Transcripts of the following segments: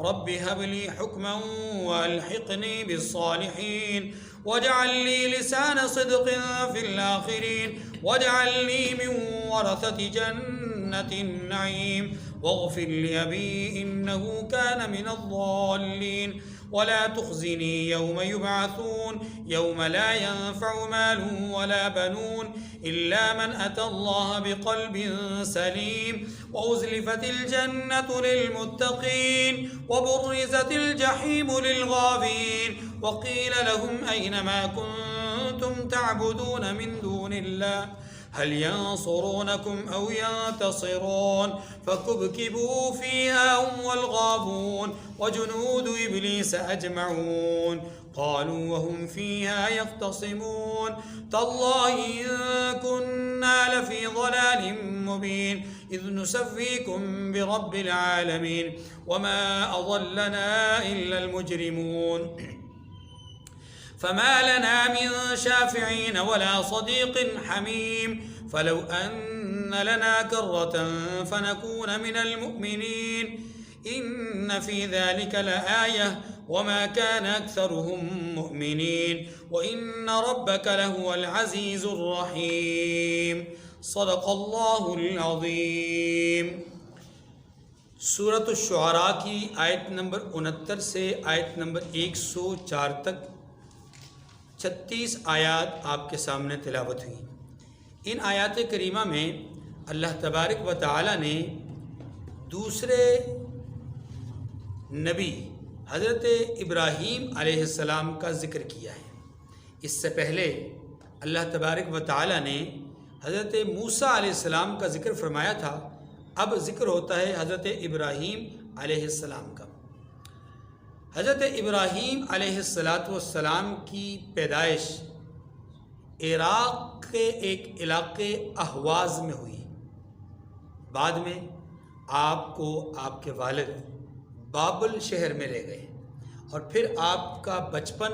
رب هب لي حكما وألحقني بالصالحين واجعل لي لسان صدق في الآخرين واجعلني من ورثة جنة النعيم واغفر لأبي إنه كان من الضالين ولا تخزني يوم يبعثون يوم لا ينفع مال ولا بنون إلا من أتى الله بقلب سليم وأزلفت الجنة للمتقين وبرزت الجحيم للغافين وقيل لهم أين ما كنتم تعبدون من دون الله هل ينصرونكم أو ينتصرون فكبكبوا فيها هم والغابون وجنود إبليس أجمعون قالوا وهم فيها يختصمون تالله إن كنا لفي ضلال مبين إذ نسويكم برب العالمين وما أضلنا إلا المجرمون فما لنا من شافعين ولا صديق حميم فلو أن لنا كرة فنكون من المؤمنين إن في ذلك لآية وما كان أكثرهم مؤمنين وإن ربك لهو العزيز الرحيم صدق اللہ العظیم۔ سورۃ الشعراء کی آیت نمبر 69 سے آیت نمبر 104 تک 36 آیات آپ کے سامنے تلاوت ہوئی۔ ان آیات کریمہ میں اللہ تبارک و تعالی نے دوسرے نبی حضرت ابراہیم علیہ السلام کا ذکر کیا ہے۔ اس سے پہلے اللہ تبارک و تعالی نے حضرت موسیٰ علیہ السلام کا ذکر فرمایا تھا، اب ذکر ہوتا ہے حضرت ابراہیم علیہ السلام کا۔ حضرت ابراہیم علیہ السلام کی پیدائش عراق کے ایک علاقے اہواز میں ہوئی۔ بعد میں آپ کو آپ کے والد بابل شہر میں لے گئے اور پھر آپ کا بچپن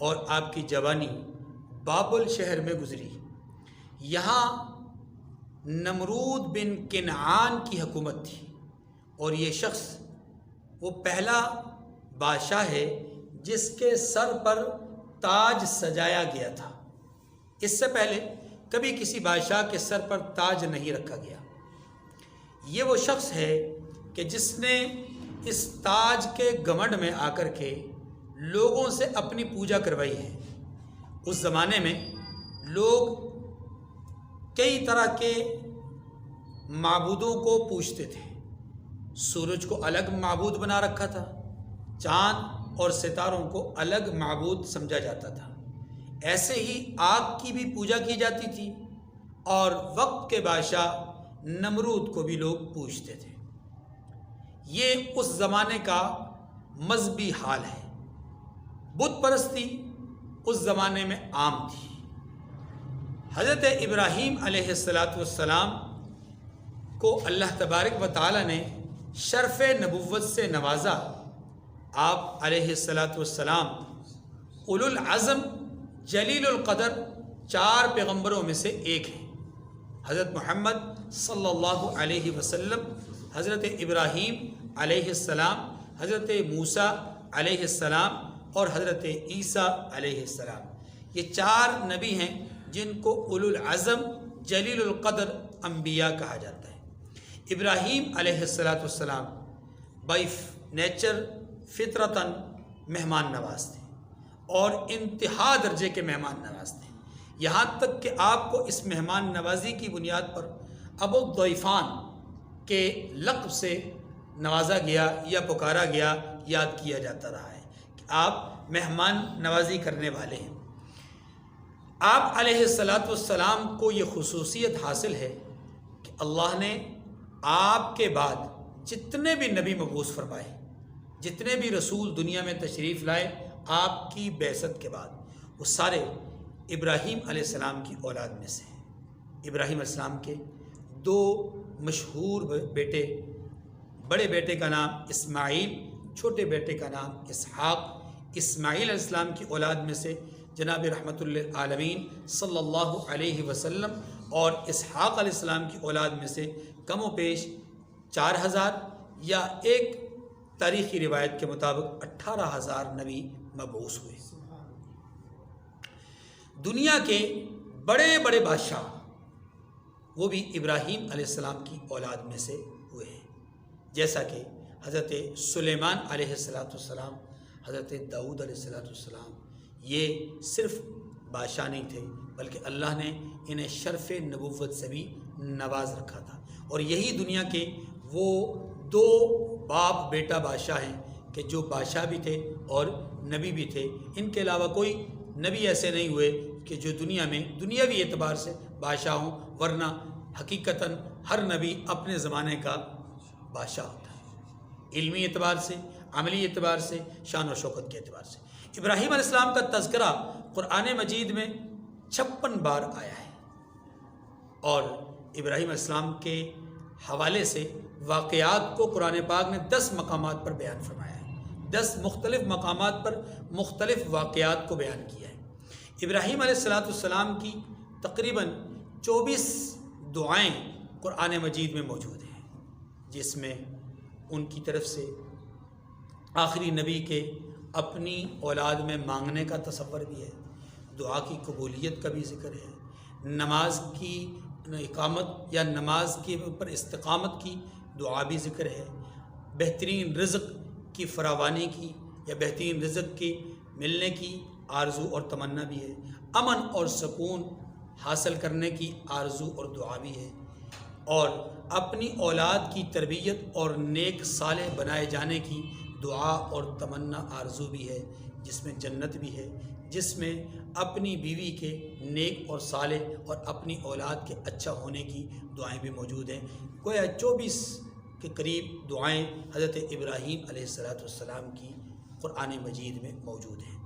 اور آپ کی جوانی بابل شہر میں گزری۔ یہاں نمرود بن کنعان کی حکومت تھی اور یہ شخص وہ پہلا بادشاہ ہے جس کے سر پر تاج سجایا گیا تھا۔ اس سے پہلے کبھی کسی بادشاہ کے سر پر تاج نہیں رکھا گیا۔ یہ وہ شخص ہے کہ جس نے اس تاج کے گھمنڈ میں آ کر کے لوگوں سے اپنی پوجا کروائی ہے۔ اس زمانے میں لوگ کئی طرح کے معبودوں کو پوجتے تھے۔ سورج کو الگ معبود بنا رکھا تھا، چاند اور ستاروں کو الگ معبود سمجھا جاتا تھا۔ ایسے ہی آگ کی بھی پوجا کی جاتی تھی اور وقت کے بادشاہ نمرود کو بھی لوگ پوجتے تھے۔ یہ اس زمانے کا مذہبی حال ہے۔ بت پرستی اس زمانے میں عام تھی۔ حضرت ابراہیم علیہ السلام کو اللہ تبارک و تعالی نے شرف نبوت سے نوازا۔ آپ علیہ السلام اولو العزم جلیل القدر 4 پیغمبروں میں سے ایک ہیں۔ حضرت محمد صلی اللہ علیہ وسلم، حضرت ابراہیم علیہ السلام، حضرت موسیٰ علیہ السلام اور حضرت عیسیٰ علیہ السلام، یہ 4 نبی ہیں جن کو اولو العزم جلیل القدر انبیاء کہا جاتا ہے۔ ابراہیم علیہ السلام بائی نیچر فطرتاً مہمان نواز تھے اور انتہا درجے کے مہمان نواز تھے، یہاں تک کہ آپ کو اس مہمان نوازی کی بنیاد پر ابو الضیفان کے لقب سے نوازا گیا یا پکارا گیا، یاد کیا جاتا رہا ہے کہ آپ مہمان نوازی کرنے والے ہیں۔ آپ علیہ السلام کو یہ خصوصیت حاصل ہے کہ اللہ نے آپ کے بعد جتنے بھی نبی مبعوث فرمائے، جتنے بھی رسول دنیا میں تشریف لائے آپ کی بعثت کے بعد، وہ سارے ابراہیم علیہ السلام کی اولاد میں سے ہیں۔ ابراہیم علیہ السلام کے 2 مشہور بیٹے، بڑے بیٹے کا نام اسماعیل، چھوٹے بیٹے کا نام اسحاق۔ اسماعیل علیہ السلام کی اولاد میں سے جناب رحمۃ للعالمین صلی اللہ علیہ وسلم اور اسحاق علیہ السلام کی اولاد میں سے کم و بیش 4000 یا ایک تاریخی روایت کے مطابق 18,000 نبی مبعوث ہوئے۔ دنیا کے بڑے بڑے بادشاہ وہ بھی ابراہیم علیہ السلام کی اولاد میں سے ہوئے ہیں، جیسا کہ حضرت سلیمان علیہ السلام، حضرت داؤد علیہ السلام، یہ صرف بادشاہ نہیں تھے بلکہ اللہ نے انہیں شرف نبوت سے بھی نواز رکھا تھا، اور یہی دنیا کے وہ 2 باپ بیٹا بادشاہ ہیں کہ جو بادشاہ بھی تھے اور نبی بھی تھے۔ ان کے علاوہ کوئی نبی ایسے نہیں ہوئے کہ جو دنیا میں دنیاوی اعتبار سے بادشاہ ہوں، ورنہ حقیقتاً ہر نبی اپنے زمانے کا بادشاہ ہوتا ہے، علمی اعتبار سے، عملی اعتبار سے، شان و شوکت کے اعتبار سے۔ ابراہیم علیہ السلام کا تذکرہ قرآن مجید میں 56 بار آیا ہے، اور ابراہیم علیہ السلام کے حوالے سے واقعات کو قرآن پاک نے 10 مقامات پر بیان فرمایا ہے، 10 مختلف مقامات پر مختلف واقعات کو بیان کیا ہے۔ ابراہیم علیہ السلام کی تقریباً 24 دعائیں قرآن مجید میں موجود ہیں، جس میں ان کی طرف سے آخری نبی کے اپنی اولاد میں مانگنے کا تصور بھی ہے، دعا کی قبولیت کا بھی ذکر ہے، نماز کی اقامت یا نماز کے اوپر استقامت کی دعا بھی ذکر ہے، بہترین رزق کی فراوانی کی یا بہترین رزق کی ملنے کی آرزو اور تمنا بھی ہے، امن اور سکون حاصل کرنے کی آرزو اور دعا بھی ہے، اور اپنی اولاد کی تربیت اور نیک صالح بنائے جانے کی دعا اور تمنا آرزو بھی ہے، جس میں جنت بھی ہے، جس میں اپنی بیوی کے نیک اور صالح اور اپنی اولاد کے اچھا ہونے کی دعائیں بھی موجود ہیں۔ گویا 24 کے قریب دعائیں حضرت ابراہیم علیہ السلام کی قرآن مجید میں موجود ہیں،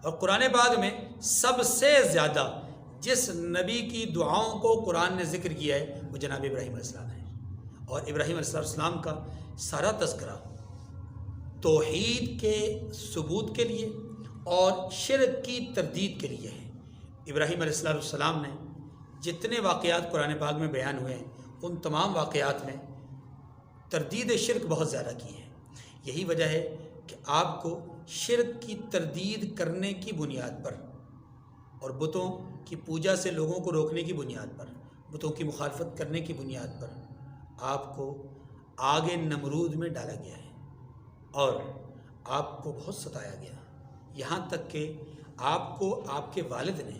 اور قرآن پاک میں سب سے زیادہ جس نبی کی دعاؤں کو قرآن نے ذکر کیا ہے وہ جناب ابراہیم علیہ السلام ہے، اور ابراہیم علیہ السلام کا سارا تذکرہ توحید کے ثبوت کے لیے اور شرک کی تردید کے لیے ہے۔ ابراہیم علیہ السلام نے جتنے واقعات قرآن پاک میں بیان ہوئے ہیں ان تمام واقعات میں تردید شرک بہت زیادہ کی ہے۔ یہی وجہ ہے کہ آپ کو شرک کی تردید کرنے کی بنیاد پر اور بتوں کی پوجا سے لوگوں کو روکنے کی بنیاد پر، بتوں کی مخالفت کرنے کی بنیاد پر آپ کو آگ نمرود میں ڈالا گیا ہے، اور آپ کو بہت ستایا گیا، یہاں تک کہ آپ کو آپ کے والد نے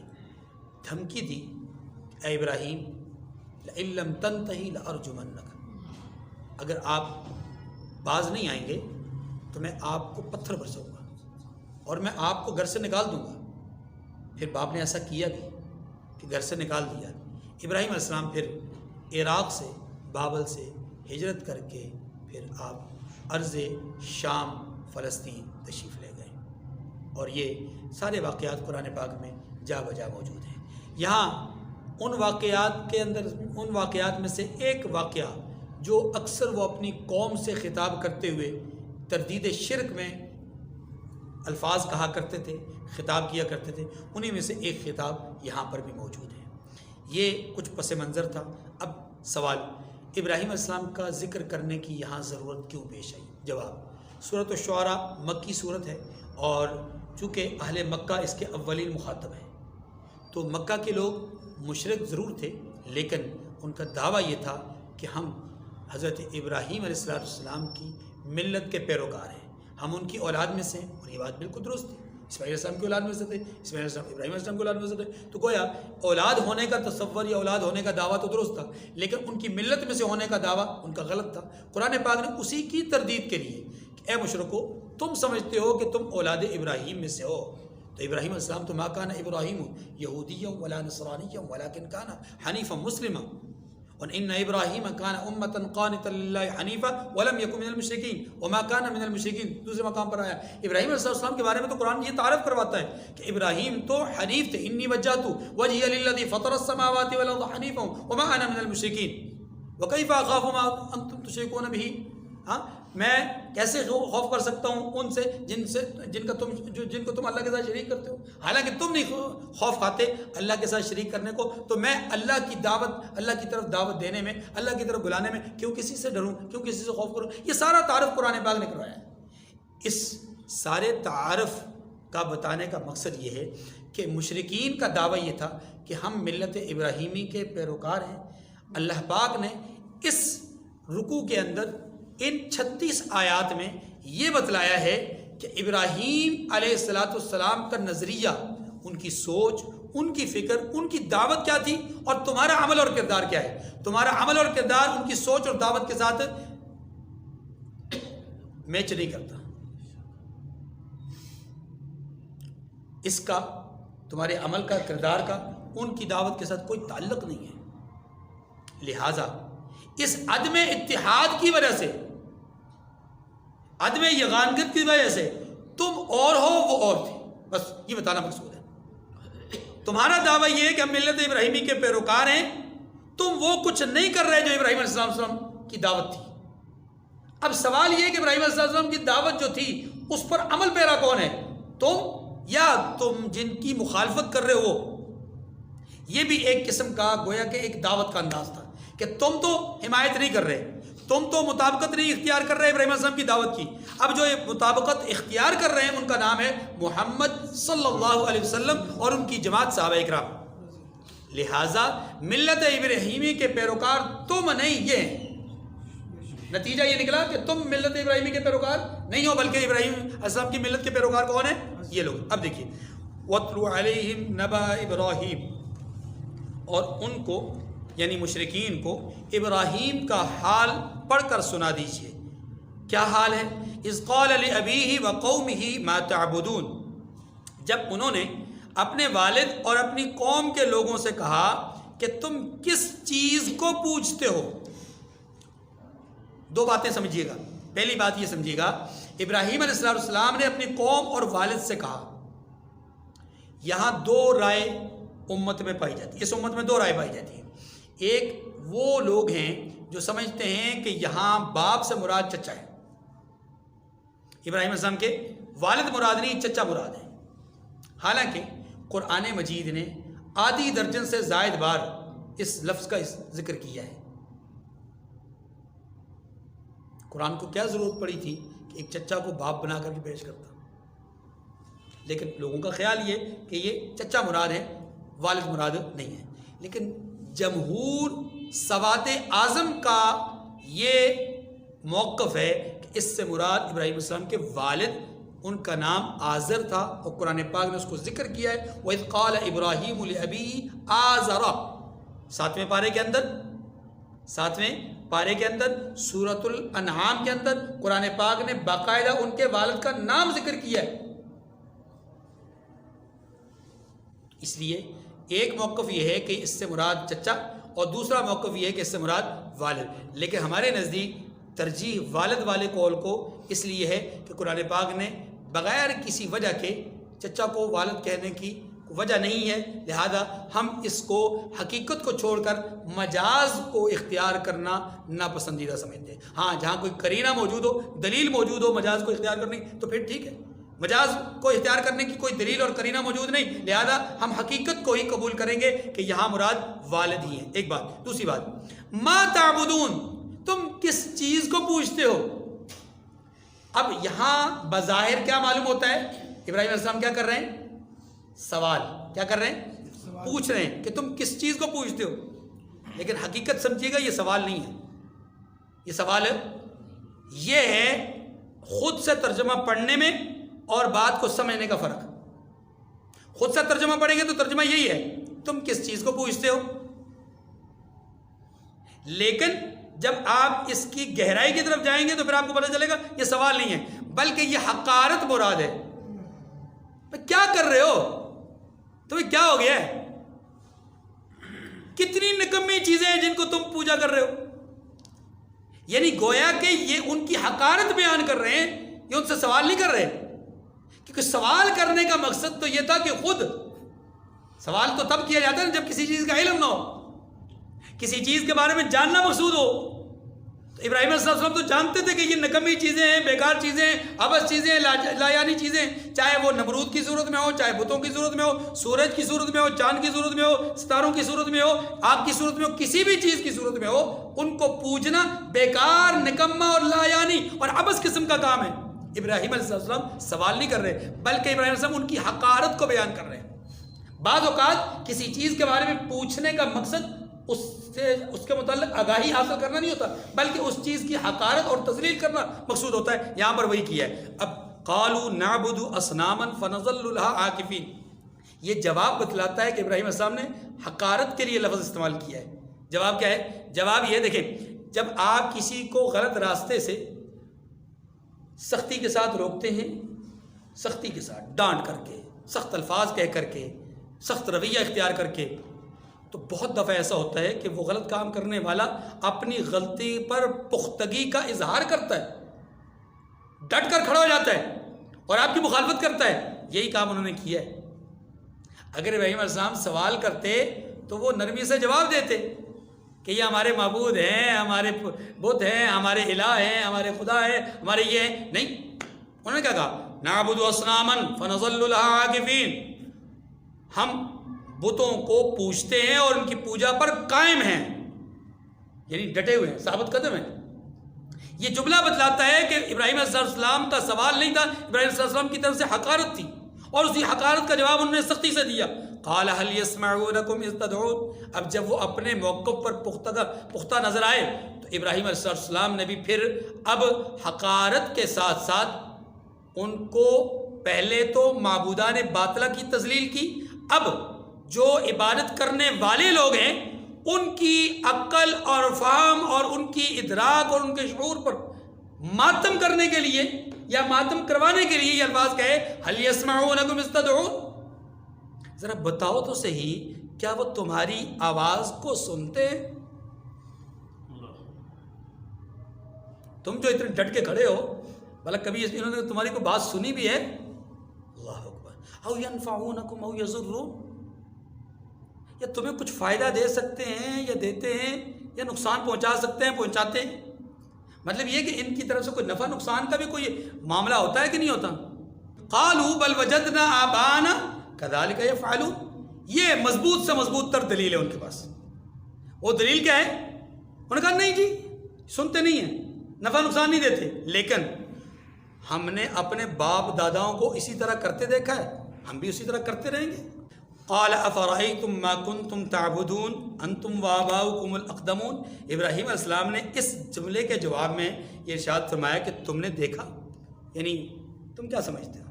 دھمکی دی، اے ابراہیم لئن لم تنتہی لأرجمنک، اگر آپ باز نہیں آئیں گے تو میں آپ کو پتھر برسوں گا اور میں آپ کو گھر سے نکال دوں گا۔ پھر باپ نے ایسا کیا بھی کہ گھر سے نکال دیا۔ ابراہیم علیہ السلام پھر عراق سے، بابل سے ہجرت کر کے پھر آپ ارض شام فلسطین تشریف لے گئے، اور یہ سارے واقعات قرآن پاک میں جا بجا موجود ہیں۔ یہاں ان واقعات میں سے ایک واقعہ جو اکثر وہ اپنی قوم سے خطاب کرتے ہوئے تردید شرک میں الفاظ کہا کرتے تھے، خطاب کیا کرتے تھے، انہی میں سے ایک خطاب یہاں پر بھی موجود ہے۔ یہ کچھ پس منظر تھا۔ اب سوال، ابراہیم علیہ السلام کا ذکر کرنے کی یہاں ضرورت کیوں پیش آئی؟ جواب، سورۃ الشعراء مکی صورت ہے، اور چونکہ اہل مکہ اس کے اولین مخاطب ہیں، تو مکہ کے لوگ مشرک ضرور تھے، لیکن ان کا دعویٰ یہ تھا کہ ہم حضرت ابراہیم علیہ السلام کی ملت کے پیروکار ہیں، ہم ان کی اولاد میں سے ہیں، اور یہ بات بالکل درست تھی۔ اسماعیل علیہ السلام کی اولاد میں سے تھے، اسماعیل علیہ السلام ابراہیم علیہ السلام کی اولاد میں سے تھے، تو گویا اولاد ہونے کا تصور یا اولاد ہونے کا دعویٰ تو درست تھا، لیکن ان کی ملت میں سے ہونے کا دعویٰ ان کا غلط تھا۔ قرآن پاک نے اسی کی تردید کے لیے کہ اے مشرکو، تم سمجھتے ہو کہ تم اولاد ابراہیم میں سے ہو، تو ابراہیم علیہ السلام تو ما کان ابراہیم یہودیا ولا نصرانیا ولکن کان حنیفا مسلما وان ابراہیم کان امۃ قانتا للہ حنیفا ولم یکن من المشرکین وما کان من المشرکین۔ دوسرے مقام پر آیا ابراہیم علیہ السلام کے بارے میں تو قرآن یہ تعارف کرواتا ہے کہ ابراہیم تو حنیف تھے، انی وجہت وجہی للذی فطر السماوات والارض حنیفا وما انا من المشرکین وکیف اخاف ما انتم تشرکون بہ۔ میں کیسے خوف کر سکتا ہوں ان سے جن کو تم اللہ کے ساتھ شریک کرتے ہو، حالانکہ تم نہیں خوف کھاتے اللہ کے ساتھ شریک کرنے کو، تو میں اللہ کی دعوت، اللہ کی طرف دعوت دینے میں، اللہ کی طرف بلانے میں کیوں کسی سے ڈروں، کیوں کسی سے خوف کروں؟ یہ سارا تعارف قرآن پاک نے کروایا ہے۔ اس سارے تعارف کا بتانے کا مقصد یہ ہے کہ مشرکین کا دعویٰ یہ تھا کہ ہم ملت ابراہیمی کے پیروکار ہیں۔ اللہ پاک نے اس رکوع کے اندر ان 36 آیات میں یہ بتلایا ہے کہ ابراہیم علیہ السلام کا نظریہ، ان کی سوچ، ان کی فکر، ان کی دعوت کیا تھی، اور تمہارا عمل اور کردار کیا ہے۔ تمہارا عمل اور کردار ان کی سوچ اور دعوت کے ساتھ میچ نہیں کرتا۔ اس کا، تمہارے عمل کا، کردار کا ان کی دعوت کے ساتھ کوئی تعلق نہیں ہے۔ لہٰذا اس عدم اتحاد کی وجہ سے، عدم یگانگت کی وجہ سے تم اور ہو، وہ اور تھے، بس یہ بتانا مقصود ہے۔ تمہارا دعویٰ یہ ہے کہ ہم ملت ابراہیمی کے پیروکار ہیں، تم وہ کچھ نہیں کر رہے جو ابراہیم علیہ السلام کی دعوت تھی۔ اب سوال یہ ہے کہ ابراہیم علیہ السلام کی دعوت جو تھی اس پر عمل پیرا کون ہے، تم یا تم جن کی مخالفت کر رہے ہو؟ یہ بھی ایک قسم کا گویا کہ ایک دعوت کا انداز تھا کہ تم تو حمایت نہیں کر رہے، تم تو مطابقت نہیں اختیار کر رہے ابراہیم علیہ السلام کی دعوت کی۔ اب جو مطابقت اختیار کر رہے ہیں ان کا نام ہے محمد صلی اللہ علیہ وسلم اور ان کی جماعت صحابہ اکرام۔ لہٰذا ملت ابراہیمی کے پیروکار تم نہیں، یہ ہیں۔ نتیجہ یہ نکلا کہ تم ملت ابراہیمی کے پیروکار نہیں ہو، بلکہ ابراہیم علیہ السلام کی ملت کے پیروکار کون ہیں؟ یہ لوگ۔ اب دیکھیے، وَاتْلُ عَلَيْهِمْ نَبَأَ إِبْرَاهِيمَ، اور ان کو یعنی مشرکین کو ابراہیم کا حال پڑھ کر سنا دیجیے۔ کیا حال ہے؟ اذ قال لأبیہ وقومہ ما تعبدون، جب انہوں نے اپنے والد اور اپنی قوم کے لوگوں سے کہا کہ تم کس چیز کو پوجتے ہو۔ دو باتیں سمجھیے گا۔ پہلی بات یہ سمجھیے گا، ابراہیم علیہ السلام نے اپنی قوم اور والد سے کہا۔ یہاں دو رائے امت میں پائی جاتی ہے، اس امت میں دو رائے پائی جاتی ہے۔ ایک وہ لوگ ہیں جو سمجھتے ہیں کہ یہاں باپ سے مراد چچا ہے، ابراہیم علیہ السلام کے والد مراد نہیں، چچا مراد ہے۔ حالانکہ قرآن مجید نے آدھی درجن سے زائد بار اس لفظ کا ذکر کیا ہے۔ قرآن کو کیا ضرورت پڑی تھی کہ ایک چچا کو باپ بنا کر کے پیش کرتا، لیکن لوگوں کا خیال یہ کہ یہ چچا مراد ہے، والد مراد نہیں ہے۔ لیکن جمہور سوات اعظم کا یہ موقف ہے کہ اس سے مراد ابراہیم علیہ السلام کے والد، ان کا نام آزر تھا، اور قرآن پاک نے اس کو ذکر کیا ہے، وَإِذْ قَالَ إِبْرَاهِيمُ لِأَبِيهِ آزَرَ، ساتویں پارے کے اندر سورۃ الانعام کے اندر قرآن پاک نے باقاعدہ ان کے والد کا نام ذکر کیا ہے۔ اس لیے ایک موقف یہ ہے کہ اس سے مراد چچا، اور دوسرا موقف یہ ہے کہ اس سے مراد والد، لیکن ہمارے نزدیک ترجیح والد والے قول کو اس لیے ہے کہ قرآن پاک نے بغیر کسی وجہ کے چچا کو والد کہنے کی وجہ نہیں ہے، لہذا ہم اس کو حقیقت کو چھوڑ کر مجاز کو اختیار کرنا ناپسندیدہ سمجھتے ہیں۔ ہاں، جہاں کوئی قرینہ موجود ہو، دلیل موجود ہو مجاز کو اختیار کرنے کی، تو پھر ٹھیک ہے۔ مجاز کو اختیار کرنے کی کوئی دلیل اور قرینہ موجود نہیں، لہذا ہم حقیقت کو ہی قبول کریں گے کہ یہاں مراد والد ہی ہیں۔ ایک بات۔ دوسری بات، ما تعبدون، تم کس چیز کو پوجتے ہو؟ اب یہاں بظاہر کیا معلوم ہوتا ہے؟ ابراہیم علیہ السلام کیا کر رہے ہیں؟ سوال کیا کر رہے ہیں؟ پوچھ رہے ہیں کہ تم کس چیز کو پوجتے ہو، لیکن حقیقت سمجھیے گا یہ سوال نہیں ہے، یہ سوال ہے، یہ ہے خود سے ترجمہ پڑھنے میں اور بات کو سمجھنے کا فرق۔ خود سے ترجمہ پڑھیں گے تو ترجمہ یہی ہے، تم کس چیز کو پوجتے ہو، لیکن جب آپ اس کی گہرائی کی طرف جائیں گے تو پھر آپ کو پتہ چلے گا یہ سوال نہیں ہے، بلکہ یہ حقارت مراد ہے۔ کیا کر رہے ہو تمہیں؟ کیا ہو گیا ہے؟ کتنی نکمی چیزیں ہیں جن کو تم پوجا کر رہے ہو۔ یعنی گویا کہ یہ ان کی حقارت بیان کر رہے ہیں، یہ ان سے سوال نہیں کر رہے، کیونکہ سوال کرنے کا مقصد تو یہ تھا کہ خود سوال تو تب کیا جاتا ہے جب کسی چیز کا علم نہ ہو، کسی چیز کے بارے میں جاننا مقصود ہو۔ تو ابراہیم علیہ السلام تو جانتے تھے کہ یہ نکمی چیزیں ہیں، بیکار چیزیں ہیں، عبث چیزیں ہیں، لایانی چیزیں، چاہے وہ نمرود کی صورت میں ہو، چاہے بتوں کی صورت میں ہو، سورج کی صورت میں ہو، چاند کی صورت میں ہو، ستاروں کی صورت میں ہو، آگ کی صورت میں ہو، کسی بھی چیز کی صورت میں ہو، ان کو پوجنا بیکار، نکما اور لایانی اور عبث قسم کا کام ہے۔ ابراہیم علیہ السلام سوال نہیں کر رہے، بلکہ ابراہیم علیہ السلام ان کی حقارت کو بیان کر رہے ہیں۔ بعض اوقات کسی چیز کے بارے میں پوچھنے کا مقصد اس کے متعلق آگاہی حاصل کرنا نہیں ہوتا، بلکہ اس چیز کی حقارت اور تذلیل کرنا مقصود ہوتا ہے۔ یہاں پر وہی کیا ہے۔ اب قالوا نعبد اصناما فنظل لها عاکفین، یہ جواب بتلاتا ہے کہ ابراہیم علیہ السلام نے حقارت کے لیے لفظ استعمال کیا ہے۔ جواب کیا ہے؟ جواب یہ دیکھیں، جب آپ کسی کو غلط راستے سے سختی کے ساتھ روکتے ہیں، سختی کے ساتھ ڈانٹ کر کے، سخت الفاظ کہہ کر کے، سخت رویہ اختیار کر کے، تو بہت دفعہ ایسا ہوتا ہے کہ وہ غلط کام کرنے والا اپنی غلطی پر پختگی کا اظہار کرتا ہے، ڈٹ کر کھڑا ہو جاتا ہے اور آپ کی مخالفت کرتا ہے۔ یہی کام انہوں نے کیا ہے۔ اگر ابراہیم علیہ السلام سوال کرتے تو وہ نرمی سے جواب دیتے کہ یہ ہمارے معبود ہیں، ہمارے بت ہیں، ہمارے الہ ہیں، ہمارے خدا ہیں، ہمارے یہ ہیں۔ نہیں، انہوں نے کیا کہا؟ نعبد اصناما فنظل لها عاکفین، ہم بتوں کو پوجتے ہیں اور ان کی پوجا پر قائم ہیں، یعنی ڈٹے ہوئے ہیں، ثابت قدم ہیں۔ یہ جملہ بتلاتا ہے کہ ابراہیم علیہ السلام کا سوال نہیں تھا، ابراہیم علیہ السلام کی طرف سے حقارت تھی، اور اسی حقارت کا جواب انہوں نے سختی سے دیا۔ قال هل يسمعونكم اذ تدعون، اب جب وہ اپنے موقف پر پختہ نظر آئے تو ابراہیم علیہ السلام نے بھی پھر اب حقارت کے ساتھ ساتھ ان کو پہلے تو معبودان باطلہ کی تذلیل کی، اب جو عبادت کرنے والے لوگ ہیں ان کی عقل اور فہم اور ان کی ادراک اور ان کے شعور پر ماتم کرنے کے لیے یا ماتم کروانے کے لیے یہ الفاظ کہے، هل يسمعونكم اذ تدعون، ذرا بتاؤ تو صحیح، کیا وہ تمہاری آواز کو سنتے ہیں؟ تم جو اتنے ڈٹ کے کھڑے ہو، بھلا کبھی انہوں نے تمہاری کوئی بات سنی بھی ہے؟ اللہ اکبر۔ او ينفعونكم او يضرون، یا تمہیں کچھ فائدہ دے سکتے ہیں یا دیتے ہیں، یا نقصان پہنچا سکتے ہیں، پہنچاتے ہیں۔ مطلب یہ کہ ان کی طرف سے کوئی نفع نقصان کا بھی کوئی معاملہ ہوتا ہے کہ نہیں ہوتا؟ قالوا بل وجدنا آباءنا كذلك يفعلون، یہ مضبوط سے مضبوط تر دلیل ہے ان کے پاس۔ وہ دلیل کیا ہے؟ انہوں نے کہا نہیں جی، سنتے نہیں ہیں، نفع نقصان نہیں دیتے، لیکن ہم نے اپنے باپ داداؤں کو اسی طرح کرتے دیکھا ہے، ہم بھی اسی طرح کرتے رہیں گے۔ قال افرأيتم ما كنتم تعبدون انتم وآباؤكم الاقدمون، ابراہیم علیہ السلام نے اس جملے کے جواب میں یہ ارشاد فرمایا کہ تم نے دیکھا، یعنی تم کیا سمجھتے ہو،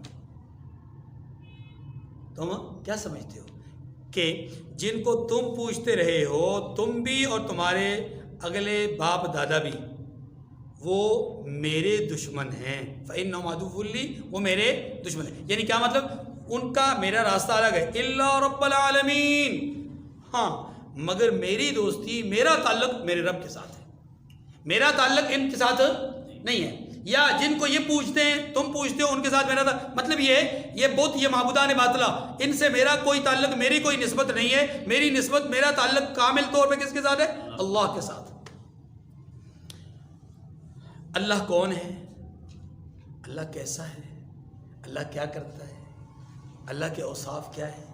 تم کیا سمجھتے ہو کہ جن کو تم پوچھتے رہے ہو، تم بھی اور تمہارے اگلے باپ دادا بھی، وہ میرے دشمن ہیں، فإنهم عدو لی، وہ میرے دشمن ہیں۔ یعنی کیا مطلب؟ ان کا میرا راستہ الگ ہے، الا رب العالمین، ہاں مگر میری دوستی، میرا تعلق میرے رب کے ساتھ ہے، میرا تعلق ان کے ساتھ نہیں ہے۔ یا جن کو یہ پوچھتے ہیں، تم پوچھتے ہو، ان کے ساتھ میرا مطلب یہ بت، یہ معبودان باطلہ، ان سے میرا کوئی تعلق، میری کوئی نسبت نہیں ہے۔ میری نسبت، میرا تعلق کامل طور پہ کس کے ساتھ ہے؟ اللہ کے ساتھ۔ اللہ کون ہے؟ اللہ کیسا ہے؟ اللہ کیا کرتا ہے؟ اللہ کے اوصاف کیا ہے؟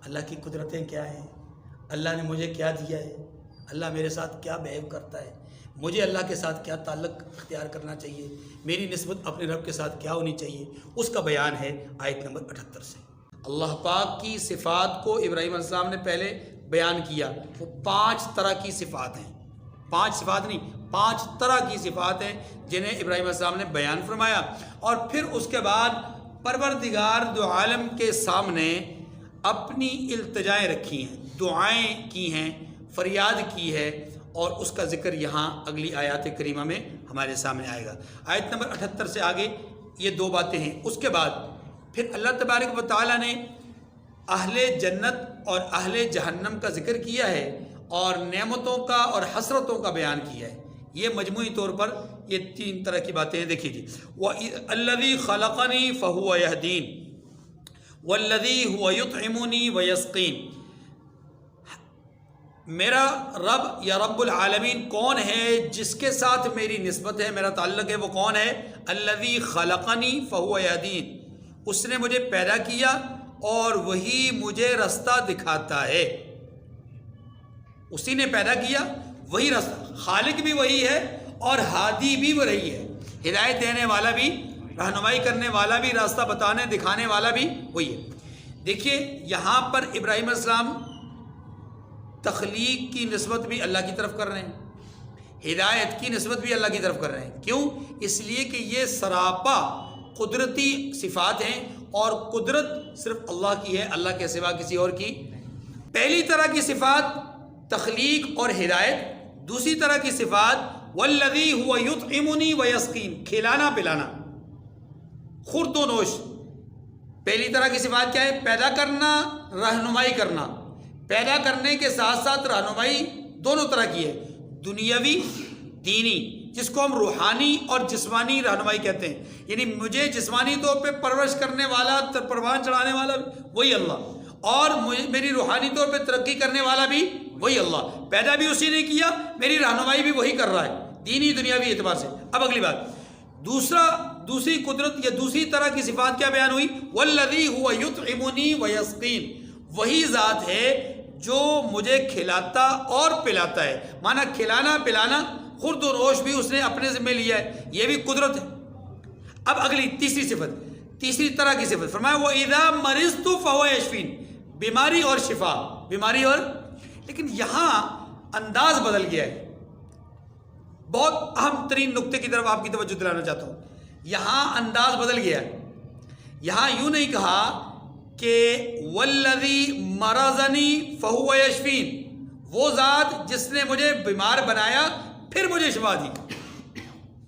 اللہ کی قدرتیں کیا ہیں؟ اللہ نے مجھے کیا دیا ہے؟ اللہ میرے ساتھ کیا بہیو کرتا ہے؟ مجھے اللہ کے ساتھ کیا تعلق اختیار کرنا چاہیے؟ میری نسبت اپنے رب کے ساتھ کیا ہونی چاہیے؟ اس کا بیان ہے آیت نمبر 78 سے۔ اللہ پاک کی صفات کو ابراہیم علیہ السلام نے پہلے بیان کیا، وہ 5 طرح کی صفات ہیں، 5 صفات نہیں، 5 طرح کی صفات ہیں جنہیں ابراہیم علیہ السلام نے بیان فرمایا، اور پھر اس کے بعد پروردگار دو عالم کے سامنے اپنی التجائیں رکھی ہیں، دعائیں کی ہیں، فریاد کی ہے، اور اس کا ذکر یہاں اگلی آیات کریمہ میں ہمارے سامنے آئے گا۔ آیت نمبر 78 سے آگے یہ 2 باتیں ہیں۔ اس کے بعد پھر اللہ تبارک و تعالیٰ نے اہل جنت اور اہل جہنم کا ذکر کیا ہے، اور نعمتوں کا اور حسرتوں کا بیان کیا ہے۔ یہ مجموعی طور پر یہ 3 طرح کی باتیں ہیں، دیکھیے جی۔ وَالَّذِي خَلَقَنِي فَهُوَ يَهْدِينِ وَالَّذِي هُوَ يُطْعِمُنِي وَيَسْقِينِ، میرا رب یا رب العالمین کون ہے جس کے ساتھ میری نسبت ہے، میرا تعلق ہے، وہ کون ہے؟ الذی خلقنی فہو یہدین، اس نے مجھے پیدا کیا اور وہی مجھے رستہ دکھاتا ہے۔ اسی نے پیدا کیا، وہی رستہ، خالق بھی وہی ہے اور ہادی بھی وہی ہے، ہدایت دینے والا بھی رہنمائی کرنے والا بھی، راستہ بتانے دکھانے والا بھی وہی ہے۔ دیکھیے یہاں پر ابراہیم علیہ السلام تخلیق کی نسبت بھی اللہ کی طرف کر رہے ہیں، ہدایت کی نسبت بھی اللہ کی طرف کر رہے ہیں۔ کیوں؟ اس لیے کہ یہ سراپا قدرتی صفات ہیں، اور قدرت صرف اللہ کی ہے، اللہ کے سوا کسی اور کی۔ پہلی طرح کی صفات تخلیق اور ہدایت، دوسری طرح کی صفات والذی هو یطعمنی ویسقین، کھلانا پلانا، خورد و نوش۔ پہلی طرح کی صفات کیا ہے؟ پیدا کرنا، رہنمائی کرنا۔ پیدا کرنے کے ساتھ ساتھ رہنمائی دونوں طرح کی ہے، دنیاوی دینی، جس کو ہم روحانی اور جسمانی رہنمائی کہتے ہیں۔ یعنی مجھے جسمانی طور پہ پرورش کرنے والا، پروان چڑھانے والا وہی اللہ، اور میری روحانی طور پہ ترقی کرنے والا بھی وہی اللہ۔ پیدا بھی اسی نے کیا، میری رہنمائی بھی وہی کر رہا ہے، دینی دنیاوی اعتبار سے۔ اب اگلی بات، دوسری قدرت یا دوسری طرح کی صفات کیا بیان ہوئی؟ والذی هو یطعمنی ویسقین، وہی ذات ہے جو مجھے کھلاتا اور پلاتا ہے۔ مانا کھلانا پلانا، خورد و نوش بھی اس نے اپنے ذمہ لیا ہے، یہ بھی قدرت ہے۔ اب اگلی تیسری صفت، تیسری طرح کی صفت فرمایا وَإِذَا مَرِضْتُ فَهُوَ يَشْفِينِ، بیماری اور شفا، بیماری اور، لیکن یہاں انداز بدل گیا ہے۔ بہت اہم ترین نقطے کی طرف آپ کی توجہ دلانا چاہتا ہوں، یہاں انداز بدل گیا ہے۔ یہاں یوں نہیں کہا کہ والذی مرضنی فہو یشفین، وہ ذات جس نے مجھے بیمار بنایا پھر مجھے شفا دی،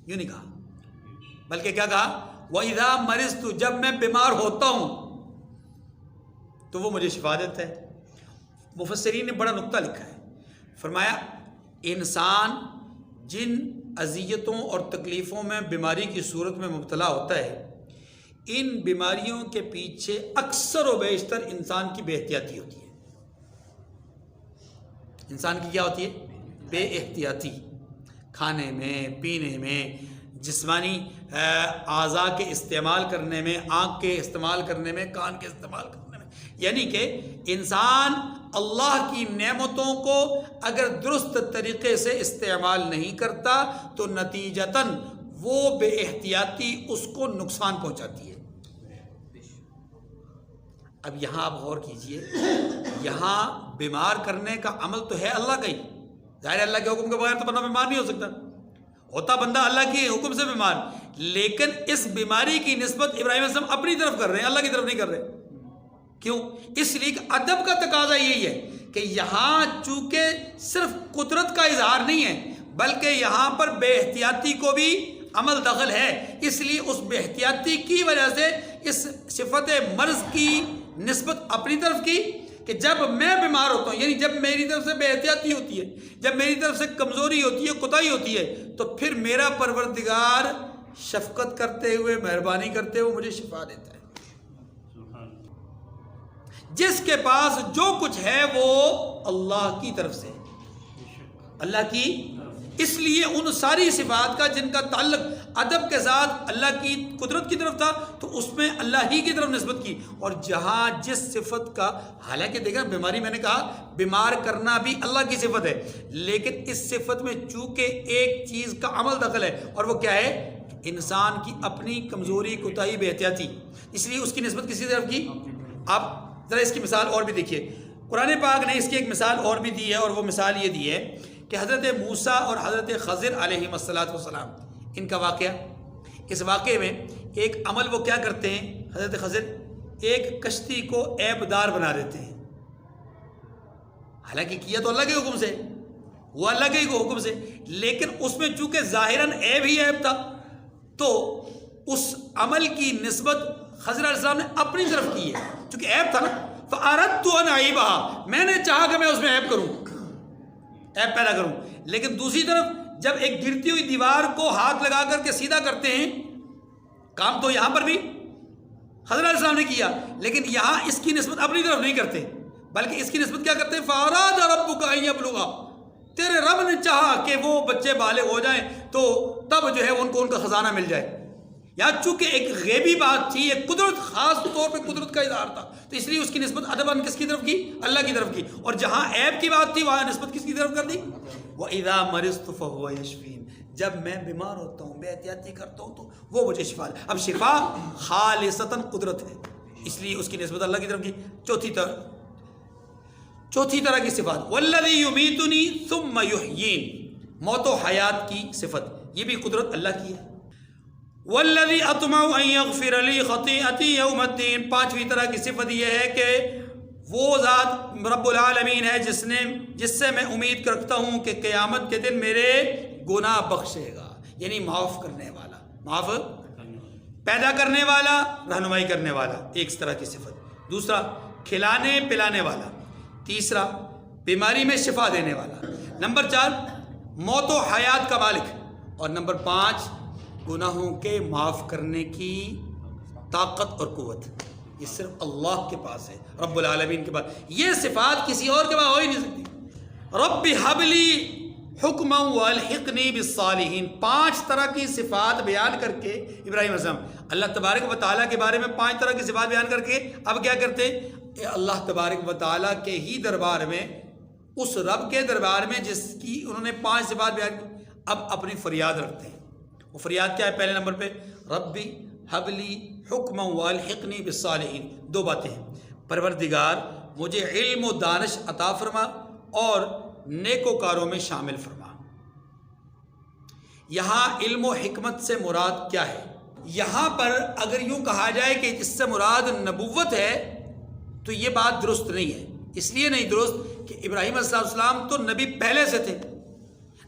یوں نہیں کہا، بلکہ کیا کہا؟ وَإِذَا مَرِضْتُ، جب میں بیمار ہوتا ہوں تو وہ مجھے شفا دیتا ہے۔ مفسرین نے بڑا نقطہ لکھا ہے، فرمایا انسان جن اذیتوں اور تکلیفوں میں بیماری کی صورت میں مبتلا ہوتا ہے، ان بیماریوں کے پیچھے اکثر و بیشتر انسان کی بے احتیاطی ہوتی ہے۔ انسان کی کیا ہوتی ہے؟ بے احتیاطی، کھانے میں، پینے میں، جسمانی اعضاء کے استعمال کرنے میں، آنکھ کے استعمال کرنے میں، کان کے استعمال کرنے میں۔ یعنی کہ انسان اللہ کی نعمتوں کو اگر درست طریقے سے استعمال نہیں کرتا تو نتیجتاً وہ بے احتیاطی اس کو نقصان پہنچاتی ہے۔ اب یہاں آپ غور کیجئے، یہاں بیمار کرنے کا عمل تو ہے اللہ کا ہی، ظاہر اللہ کے حکم کے بغیر تو بندہ بیمار نہیں ہو سکتا، ہوتا بندہ اللہ کے حکم سے بیمار، لیکن اس بیماری کی نسبت ابراہیم علیہ السلام اپنی طرف کر رہے ہیں، اللہ کی طرف نہیں کر رہے۔ کیوں؟ اس لیے کہ ادب کا تقاضا یہی ہے کہ یہاں چونکہ صرف قدرت کا اظہار نہیں ہے بلکہ یہاں پر بے احتیاطی کو بھی عمل دخل ہے، اس لیے اس بے احتیاطی کی وجہ سے اس صفت مرض کی نسبت اپنی طرف کی کہ جب میں بیمار ہوتا ہوں، یعنی جب میری طرف سے بے احتیاطی ہوتی ہے، جب میری طرف سے کمزوری ہوتی ہے، کوتاہی ہوتی ہے، تو پھر میرا پروردگار شفقت کرتے ہوئے، مہربانی کرتے ہوئے مجھے شفا دیتا ہے۔ جس کے پاس جو کچھ ہے وہ اللہ کی طرف سے، اللہ کی، اس لیے ان ساری صفات کا جن کا تعلق ادب کے ساتھ اللہ کی قدرت کی طرف تھا تو اس میں اللہ ہی کی طرف نسبت کی، اور جہاں جس صفت کا، حالانکہ دیکھیں بیماری میں نے کہا بیمار کرنا بھی اللہ کی صفت ہے، لیکن اس صفت میں چونکہ ایک چیز کا عمل دخل ہے، اور وہ کیا ہے؟ انسان کی اپنی کمزوری، کوتاہی، بے احتیاطی، اس لیے اس کی نسبت کسی طرف کی۔ آپ ذرا اس کی مثال اور بھی دیکھیے، قرآن پاک نے اس کی ایک مثال اور بھی دی ہے، اور وہ مثال یہ دی ہے کہ حضرت موسیٰ اور حضرت خضر علیہ السلام، ان کا واقعہ، اس واقعے میں ایک عمل وہ کیا کرتے ہیں؟ حضرت خضر ایک کشتی کو عیب دار بنا دیتے ہیں، حالانکہ کیا تو اللہ کے حکم سے، وہ اللہ کے حکم سے، لیکن اس میں چونکہ ظاہراً عیب ہی عیب تھا تو اس عمل کی نسبت خضر علیہ السلام نے اپنی طرف کی ہے، چونکہ عیب تھا نا، فَأَرَدْتُ أَنْ أَعِيبَهَا، میں نے چاہا کہ میں اس میں عیب کروں، عیب پیدا کروں، لیکن دوسری طرف جب ایک گرتی ہوئی دیوار کو ہاتھ لگا کر کے سیدھا کرتے ہیں، کام تو یہاں پر بھی خضر علیہ السلام نے کیا، لیکن یہاں اس کی نسبت اپنی طرف نہیں کرتے بلکہ اس کی نسبت کیا کرتے ہیں؟ فَأَرَادَ رَبُّكَ أَن يَبْلُغَا، تیرے رب نے چاہا کہ وہ بچے بالغ ہو جائیں تو تب جو ہے ان کو ان کا خزانہ مل جائے۔ یا چونکہ ایک غیبی بات تھی، ایک قدرت، خاص طور پہ قدرت کا اظہار تھا، تو اس لیے اس کی نسبت ادباً کس کی طرف کی؟ اللہ کی طرف کی، اور جہاں عیب کی بات تھی وہاں نسبت کس کی طرف کر دی؟ وَإِذَا مَرِضْتُ فَهُوَ يَشْفِينِ، جب میں بیمار ہوتا ہوں، بے احتیاطی کرتا ہوں تو وہ مجھے شفا دے۔ اب شفا خالصتاً قدرت ہے، اس لیے اس کی نسبت اللہ کی طرف کی۔ چوتھی طرح کی صفات، والذی یمیتنی ثم یحیین، موت و حیات کی صفت، یہ بھی قدرت اللہ کی ہے۔ والذی اطمع ان یغفر لی خطیئتی یوم الدین، پانچویں طرح کی صفت یہ ہے کہ وہ ذات رب العالمین ہے جس سے میں امید رکھتا ہوں کہ قیامت کے دن میرے گناہ بخشے گا، یعنی معاف کرنے والا، معاف پیدا کرنے والا، رہنمائی کرنے والا، ایک طرح کی صفت۔ دوسرا کھلانے پلانے والا۔ تیسرا بیماری میں شفا دینے والا۔ نمبر 4 موت و حیات کا مالک۔ اور نمبر 5 گناہوں کے معاف کرنے کی طاقت اور قوت، یہ صرف اللہ کے پاس ہے، رب العالمین کے پاس۔ یہ صفات کسی اور کے پاس ہو ہی نہیں سکتی۔ رب حب لی حکما والحقنی بالصالحین، 5 طرح کی صفات بیان کر کے ابراہیم علیہ السلام اللہ تبارک و تعالیٰ کے بارے میں 5 طرح کی صفات بیان کر کے اب کیا کرتے ہیں؟ اللہ تبارک و تعالیٰ کے ہی دربار میں، اس رب کے دربار میں جس کی انہوں نے 5 صفات بیان کی، اب اپنی فریاد رکھتے ہیں۔ وہ فریاد کیا ہے؟ پہلے نمبر پہ ربی حبلی حکما والحقنی بالصالحین، 2 باتیں ہیں۔ پروردگار مجھے علم و دانش عطا فرما اور نیکوکاروں میں شامل فرما۔ یہاں علم و حکمت سے مراد کیا ہے؟ یہاں پر اگر یوں کہا جائے کہ اس سے مراد نبوت ہے تو یہ بات درست نہیں ہے۔ اس لیے نہیں درست کہ ابراہیم علیہ السلام تو نبی پہلے سے تھے،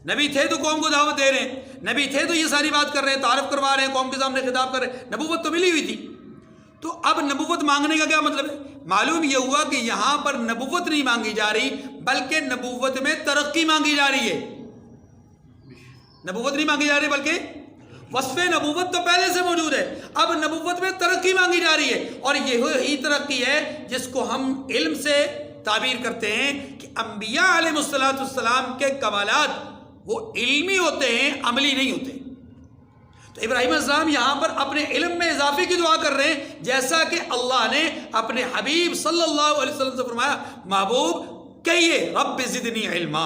نبی تھے تو قوم کو دعوت دے رہے ہیں، نبی تھے تو یہ ساری بات کر رہے ہیں، تعارف کروا رہے ہیں، قوم کے سامنے خطاب کر رہے ہیں، نبوت تو ملی ہوئی تھی۔ تو اب نبوت مانگنے کا کیا مطلب ہے؟ معلوم یہ ہوا کہ یہاں پر نبوت نہیں مانگی جا رہی بلکہ نبوت میں ترقی مانگی جا رہی ہے۔ نبوت نہیں مانگی جا رہی بلکہ وصف نبوت تو پہلے سے موجود ہے، اب نبوت میں ترقی مانگی جا رہی ہے، اور یہی ترقی ہے جس کو ہم علم سے تعبیر کرتے ہیں کہ انبیاء علیہ السلام کے کمالات وہ علمی ہوتے ہیں، عملی نہیں ہوتے۔ تو ابراہیم علیہ السلام یہاں پر اپنے علم میں اضافے کی دعا کر رہے ہیں، جیسا کہ اللہ نے اپنے حبیب صلی اللہ علیہ وسلم سے فرمایا، محبوب کہیے رب زدنی علما،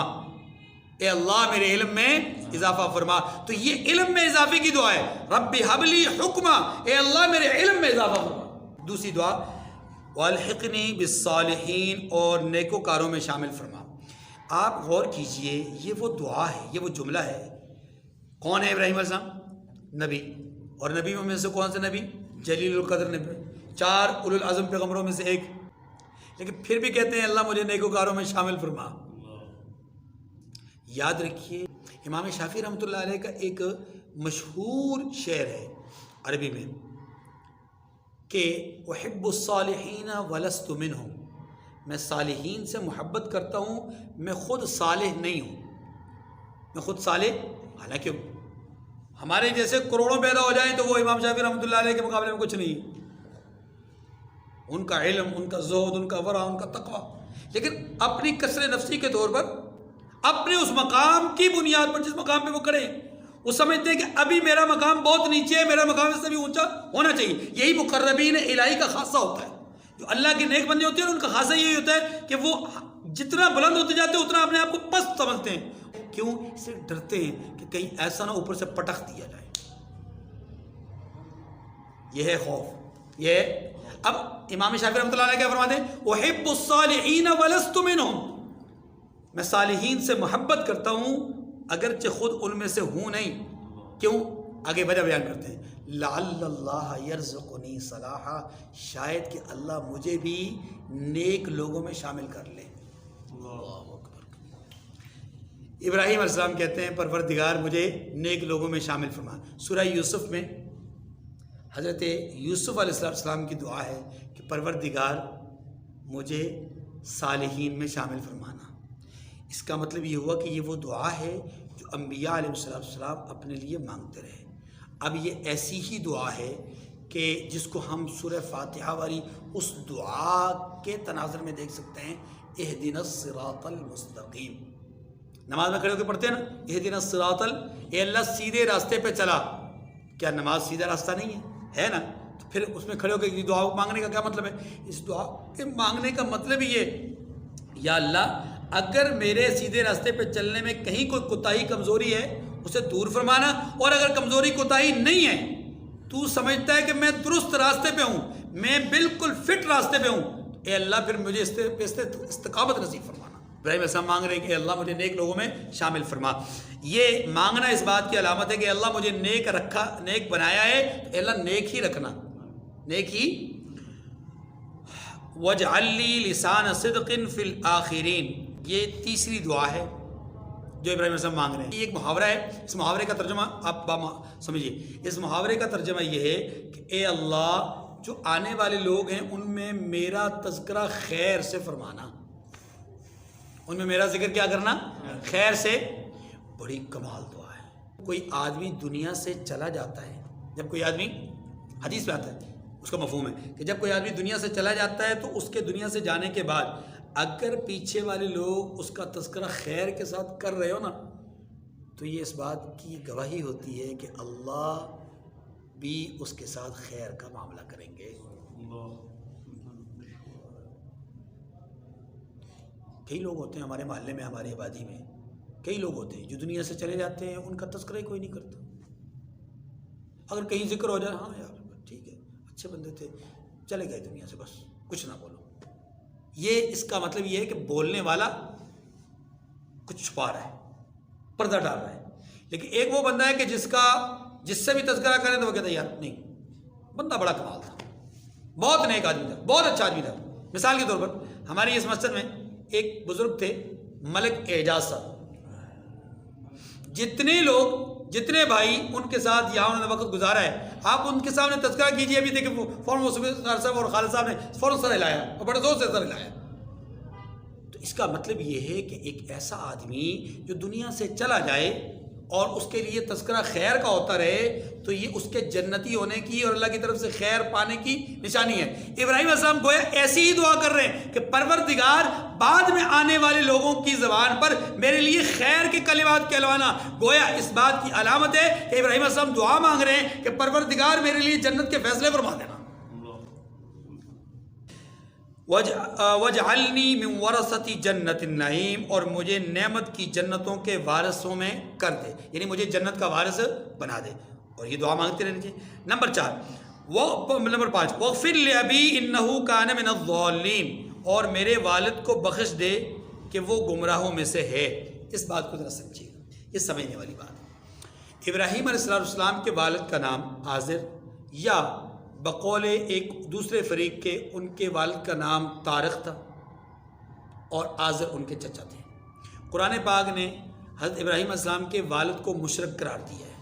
اے اللہ میرے علم میں اضافہ فرما۔ تو یہ علم میں اضافے کی دعا ہے، رب حبلی حکما، اے اللہ میرے علم میں اضافہ فرما۔ دوسری دعا والحقنی بالصالحین، اور نیکوکاروں میں شامل فرما۔ آپ غور کیجئے، یہ وہ دعا ہے، یہ وہ جملہ ہے۔ کون ہے ابراہیم علیہ السلام؟ نبی، اور نبی میں سے کون سے نبی؟ جلیل القدر نبی، 4 اولو العزم پیغمبروں میں سے ایک، لیکن پھر بھی کہتے ہیں اللہ مجھے نیکوکاروں میں شامل فرما۔ یاد رکھیے امام شافعی رحمۃ اللہ علیہ کا ایک مشہور شعر ہے عربی میں کہ احب الصالحین ولست منہم، میں صالحین سے محبت کرتا ہوں، میں خود صالح نہیں ہوں، میں خود صالح، حالانکہ ہمارے جیسے کروڑوں پیدا ہو جائیں تو وہ امام شافعی رحمۃ اللہ علیہ کے مقابلے میں کچھ نہیں، ان کا علم، ان کا زہد، ان کا ورع، ان کا تقوی، لیکن اپنی کسر نفسی کے طور پر، اپنے اس مقام کی بنیاد پر جس مقام پہ وہ کھڑے ہیں، وہ سمجھتے ہیں کہ ابھی میرا مقام بہت نیچے ہے، میرا مقام اس سے بھی اونچا ہونا چاہیے۔ یہی مقربین الہی کا خاصہ ہوتا ہے، جو اللہ کے نیک بندے ہوتے ہیں ان کا خاصہ یہی ہوتا ہے کہ وہ جتنا بلند ہوتے جاتے ہیں اتنا اپنے آپ کو پست سمجھتے ہیں۔ کیوں؟ اس سے ڈرتے ہیں کہ کہیں ایسا نہ اوپر سے پٹخ دیا جائے، یہ ہے خوف۔ یہ ہے اب امام شافعی رحمۃ اللہ علیہ کیا فرماتے ہیں؟ احب الصالحین ولست منہم، میں صالحین سے محبت کرتا ہوں اگرچہ خود ان میں سے ہوں نہیں۔ کیوں؟ آگے وجہ بیان کرتے ہیں، لعل اللہ یرزقنی صلاحا، شاید کہ اللہ مجھے بھی نیک لوگوں میں شامل کر لے۔ اللہ اکبر۔ ابراہیم علیہ السلام کہتے ہیں پروردگار مجھے نیک لوگوں میں شامل فرما۔ سورہ یوسف میں حضرت یوسف علیہ السلام کی دعا ہے کہ پروردگار مجھے صالحین میں شامل فرمانا۔ اس کا مطلب یہ ہوا کہ یہ وہ دعا ہے جو انبیاء علیہ السلام اپنے لیے مانگتے رہے۔ اب یہ ایسی ہی دعا ہے کہ جس کو ہم سورہ فاتحہ والی اس دعا کے تناظر میں دیکھ سکتے ہیں، اہدنا الصراط المستقیم۔ نماز میں کھڑے ہو کے پڑھتے ہیں نا، اہدنا الصراط، اے اللہ سیدھے راستے پہ چلا۔ کیا نماز سیدھا راستہ نہیں ہے نا؟ تو پھر اس میں کھڑے ہو کے دعا مانگنے کا کیا مطلب ہے؟ اس دعا کے مانگنے کا مطلب یہ، یا اللہ اگر میرے سیدھے راستے پہ چلنے میں کہیں کوئی کوتاہی کمزوری ہے اسے دور فرمانا، اور اگر کمزوری کوتاہی نہیں ہے، تو سمجھتا ہے کہ میں درست راستے پہ ہوں، میں بالکل فٹ راستے پہ ہوں، اے اللہ پھر مجھے استقامت نصیب فرمانا۔ ابراہیم علیہ السلام مانگ رہے ہیں کہ اللہ مجھے نیک لوگوں میں شامل فرما۔ یہ مانگنا اس بات کی علامت ہے کہ اللہ مجھے نیک بنایا ہے، تو اللہ نیک ہی رکھنا، نیک ہی۔ وَاجْعَلْ لِي لِسَانَ صِدْقٍ فِي الْآخِرِينَ، یہ تیسری دعا ہے جو ابراہیم علیہ السلام مانگ رہے ہیں۔ یہ ایک محاورہ ہے، اس محاورے کا ترجمہ آپ سمجھیے، اس محاورے کا ترجمہ یہ ہے کہ اے اللہ جو آنے والے لوگ ہیں ان میں میرا تذکرہ خیر سے فرمانا، ان میں میرا ذکر کیا کرنا، خیر سے۔ بڑی کمال دعا ہے۔ کوئی آدمی دنیا سے چلا جاتا ہے، جب کوئی آدمی، حدیث میں آتا ہے، اس کا مفہوم ہے کہ جب کوئی آدمی دنیا سے چلا جاتا ہے تو اس کے دنیا سے جانے کے بعد اگر پیچھے والے لوگ اس کا تذکرہ خیر کے ساتھ کر رہے ہو نا، تو یہ اس بات کی گواہی ہوتی ہے کہ اللہ بھی اس کے ساتھ خیر کا معاملہ کریں گے۔ کئی لوگ ہوتے ہیں ہمارے محلے میں، ہماری آبادی میں کئی لوگ ہوتے ہیں جو دنیا سے چلے جاتے ہیں، ان کا تذکرہ ہی کوئی نہیں کرتا۔ اگر کہیں ذکر ہو جائے، ہاں یار ٹھیک ہے اچھے بندے تھے، چلے گئے دنیا سے، بس کچھ نہ بولو۔ یہ اس کا مطلب یہ ہے کہ بولنے والا کچھ چھپا رہا ہے، پردہ ڈال رہا ہے۔ لیکن ایک وہ بندہ ہے کہ جس سے بھی تذکرہ کریں تو وہ کہتا ہے یار نہیں، بندہ بڑا کمال تھا، بہت نیک آدمی تھا، بہت اچھا آدمی تھا۔ مثال کے طور پر ہماری اس مسجد میں ایک بزرگ تھے، ملک اعجاز صاحب۔ جتنے بھائی ان کے ساتھ یہاں انہوں نے وقت گزارا ہے، آپ ان کے سامنے تذکرہ کیجئے، ابھی دیکھیں فوراً صاحب اور خالد صاحب نے فوراً سر ہلایا اور بڑے زور سے سر ہلایا۔ تو اس کا مطلب یہ ہے کہ ایک ایسا آدمی جو دنیا سے چلا جائے اور اس کے لیے تذکرہ خیر کا ہوتا رہے، تو یہ اس کے جنتی ہونے کی اور اللہ کی طرف سے خیر پانے کی نشانی ہے۔ ابراہیم علیہ السلام گویا ایسی ہی دعا کر رہے ہیں کہ پروردگار بعد میں آنے والے لوگوں کی زبان پر میرے لیے خیر کے کلمات کہلوانا۔ گویا اس بات کی علامت ہے کہ ابراہیم علیہ السلام دعا مانگ رہے ہیں کہ پروردگار میرے لیے جنت کے فیصلے فرما دینا۔ وَاجْعَلْنِي مِنْ وَرَثَةِ جَنَّةِ النَّعِيمِ، اور مجھے نعمت کی جنتوں کے وارثوں میں کر دے، یعنی مجھے جنت کا وارث بنا دے۔ اور یہ دعا مانگتے رہنے چاہیے۔ نمبر 5 وَاغْفِرْ لِأَبِي إِنَّهُ كَانَ مِنَ الضَّالِّينَ، اور میرے والد کو بخش دے کہ وہ گمراہوں میں سے ہے۔ اس بات کو ذرا سمجھیے، یہ سمجھنے والی بات ہے۔ ابراہیم علیہ السلام کے والد کا نام آزر، یا بقول ایک دوسرے فریق کے ان کے والد کا نام طارق تھا، اور آزر ان کے چچا تھے۔ قرآن پاک نے حضرت ابراہیم علیہ السلام کے والد کو مشرک قرار دیا ہے۔